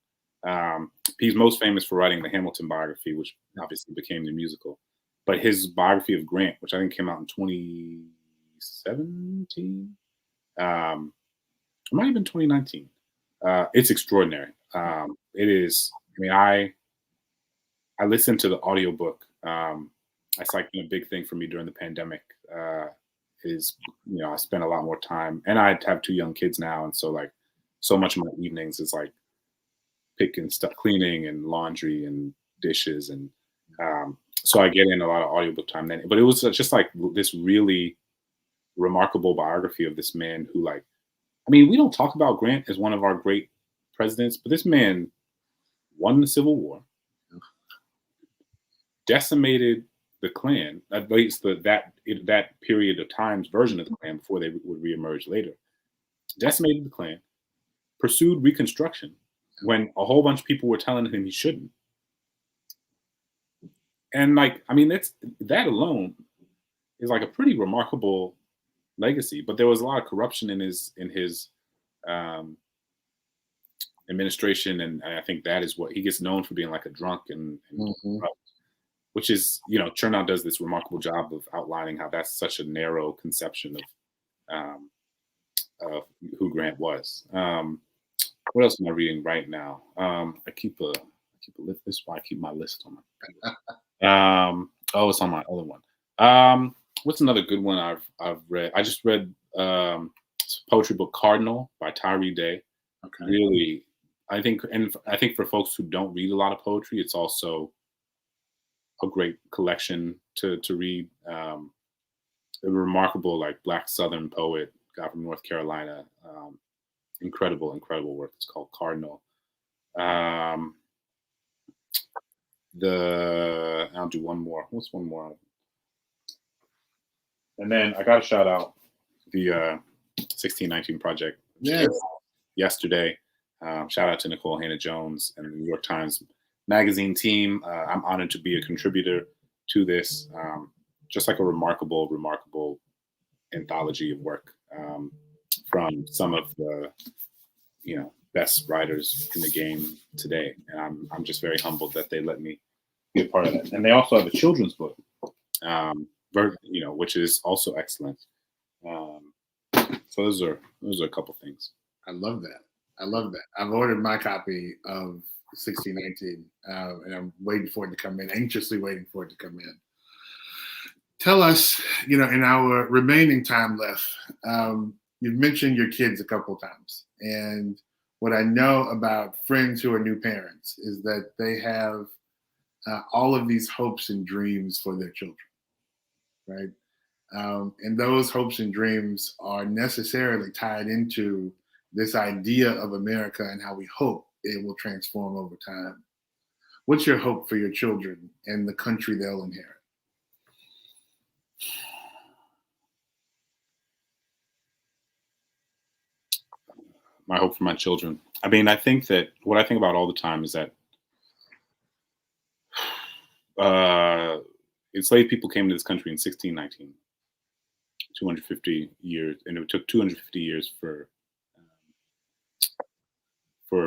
He's most famous for writing the Hamilton biography, which obviously became the musical. But his biography of Grant, which I think came out in 2017, It might have been 2019. It's extraordinary. It is. I mean, I listened to the audiobook. That's like a big thing for me during the pandemic. Is I spent a lot more time, and I have 2 young kids now, and so like so much of my evenings is like picking stuff, cleaning and laundry and dishes, and so I get in a lot of audiobook time then. But it was just like this really remarkable biography of this man who, like, I mean, we don't talk about Grant as one of our great presidents, but this man won the Civil War, decimated the Klan, at least that period of time's version of the Klan before they would reemerge later. Decimated the Klan, pursued Reconstruction when a whole bunch of people were telling him he shouldn't. And like, I mean, that alone is like a pretty remarkable legacy. But there was a lot of corruption in his administration, and I think that is what he gets known for, being like a drunk and corrupt, which is, Chernow does this remarkable job of outlining how that's such a narrow conception of who Grant was. What else am I reading right now? I keep a list. This is why I keep my list on my. It's on my other one. What's another good one I've read? I just read poetry book Cardinal by Tyree. Okay. Really, I think for folks who don't read a lot of poetry, it's also a great collection to read. A remarkable, like, Black Southern poet, guy from North Carolina. Incredible work. It's called Cardinal. I'll do one more. What's one more? And then I got to shout out the 1619 Project. Yes. Yesterday. Shout out to Nicole Hannah-Jones and the New York Times Magazine team. I'm honored to be a contributor to this. Just like a remarkable anthology of work from some of the best writers in the game today, and I'm just very humbled that they let me be a part of that. And they also have a children's book, which is also excellent. So those are a couple things. I love that. I've ordered my copy of 1619, and I'm waiting for it to come in. Anxiously waiting for it to come in. Tell us, in our remaining time left, you've mentioned your kids a couple times, and what I know about friends who are new parents is that they have all of these hopes and dreams for their children, right? And those hopes and dreams are necessarily tied into this idea of America and how we hope it will transform over time. What's your hope for your children and the country they'll inherit? My hope for my children. I mean, I think that what I think about all the time is that enslaved people came to this country in 1619, 250 years, and it took 250 years for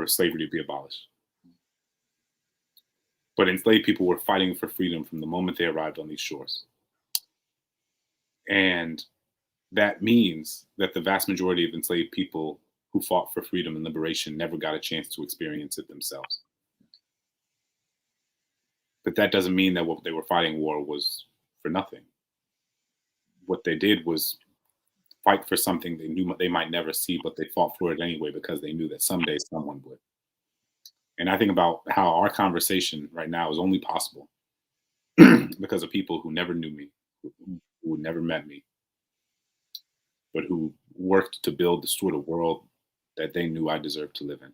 slavery to be abolished. But enslaved people were fighting for freedom from the moment they arrived on these shores. And that means that the vast majority of enslaved people who fought for freedom and liberation never got a chance to experience it themselves. But that doesn't mean that what they were fighting war was for nothing. What they did was fight for something they knew they might never see, but they fought for it anyway because they knew that someday someone would. And I think about how our conversation right now is only possible because of people who never knew me, who never met me, but who worked to build the sort of world that they knew I deserved to live in.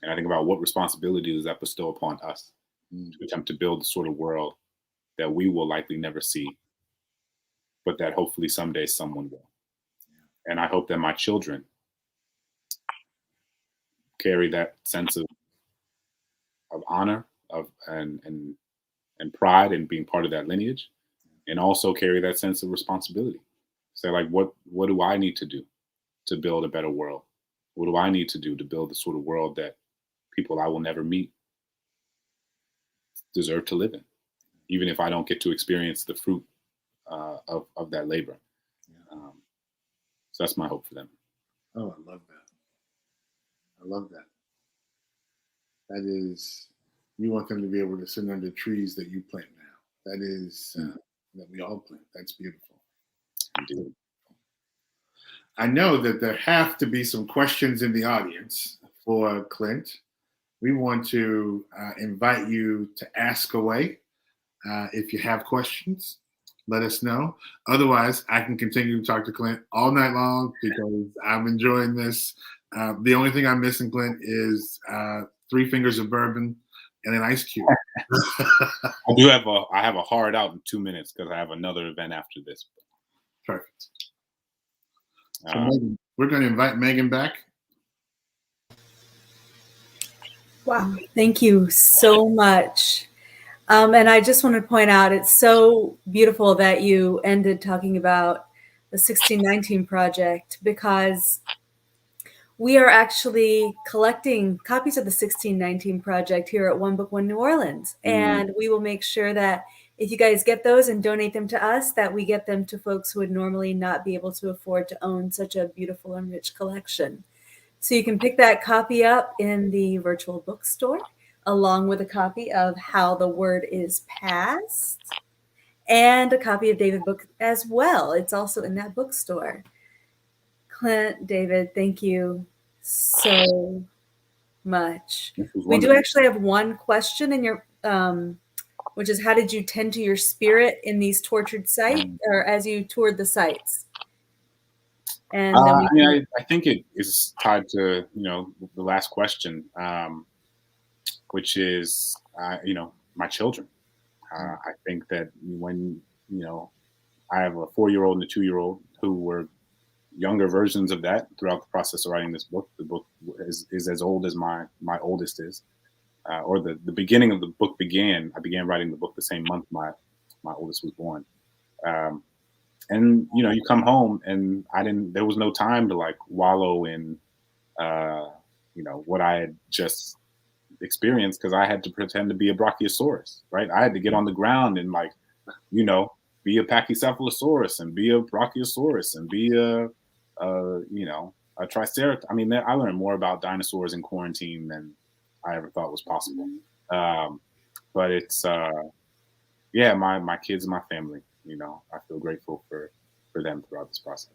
And I think about what responsibility does that bestow upon us to attempt to build the sort of world that we will likely never see, but that hopefully someday someone will. And I hope that my children carry that sense of honor and pride in being part of that lineage, and also carry that sense of responsibility. Say, like, what do I need to do to build a better world? What do I need to do to build the sort of world that people I will never meet deserve to live in, even if I don't get to experience the fruit of that labor? So that's my hope for them. Oh, I love that. I love that. That is, you want them to be able to sit under trees that you plant now. That is, that we all plant. That's beautiful. Indeed. I know that there have to be some questions in the audience for Clint. We want to invite you to ask away. If you have questions, let us know. Otherwise, I can continue to talk to Clint all night long because I'm enjoying this. The only thing I'm missing, Clint, is 3 fingers of bourbon and an ice cube. I have a hard out in 2 minutes because I have another event after this. Perfect. So Megan, we're going to invite Megan back. Wow. Thank you so much. And I just want to point out, it's so beautiful that you ended talking about the 1619 Project, because we are actually collecting copies of the 1619 Project here at One Book, One New Orleans. And we will make sure that if you guys get those and donate them to us, that we get them to folks who would normally not be able to afford to own such a beautiful and rich collection. So you can pick that copy up in the virtual bookstore, along with a copy of How the Word is Passed and a copy of David's book as well. It's also in that bookstore. Clint, David, thank you so much. We do actually have one question in your, which is, how did you tend to your spirit in these tortured sites, or as you toured the sites? And I think it is tied to the last question, which is my children. I think that when I have a 4-year-old and a 2-year-old who were younger versions of that throughout the process of writing this book. The book is as old as my oldest is, or the beginning of the book began. I began writing the book the same month my oldest was born. And you come home and there was no time to like wallow in what I had just experienced, because I had to pretend to be a brachiosaurus, right? I had to get on the ground and be a pachycephalosaurus and be a brachiosaurus and be a triceratops. I mean, I learned more about dinosaurs in quarantine than I ever thought was possible. But it's my kids and my family. I feel grateful for them throughout this process.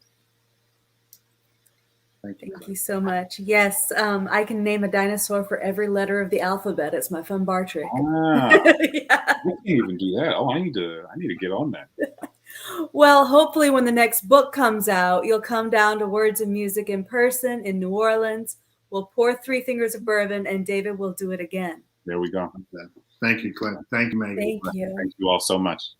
Thank you so much. Yes, I can name a dinosaur for every letter of the alphabet. It's my fun bar trick. Yeah. I can't even do that. Oh, I need to get on that. Well, hopefully when the next book comes out, you'll come down to Words and Music in person in New Orleans. We'll pour 3 fingers of bourbon and David will do it again. There we go. Thank you, Clint. Thank you, Megan. Thank you. Thank you all so much.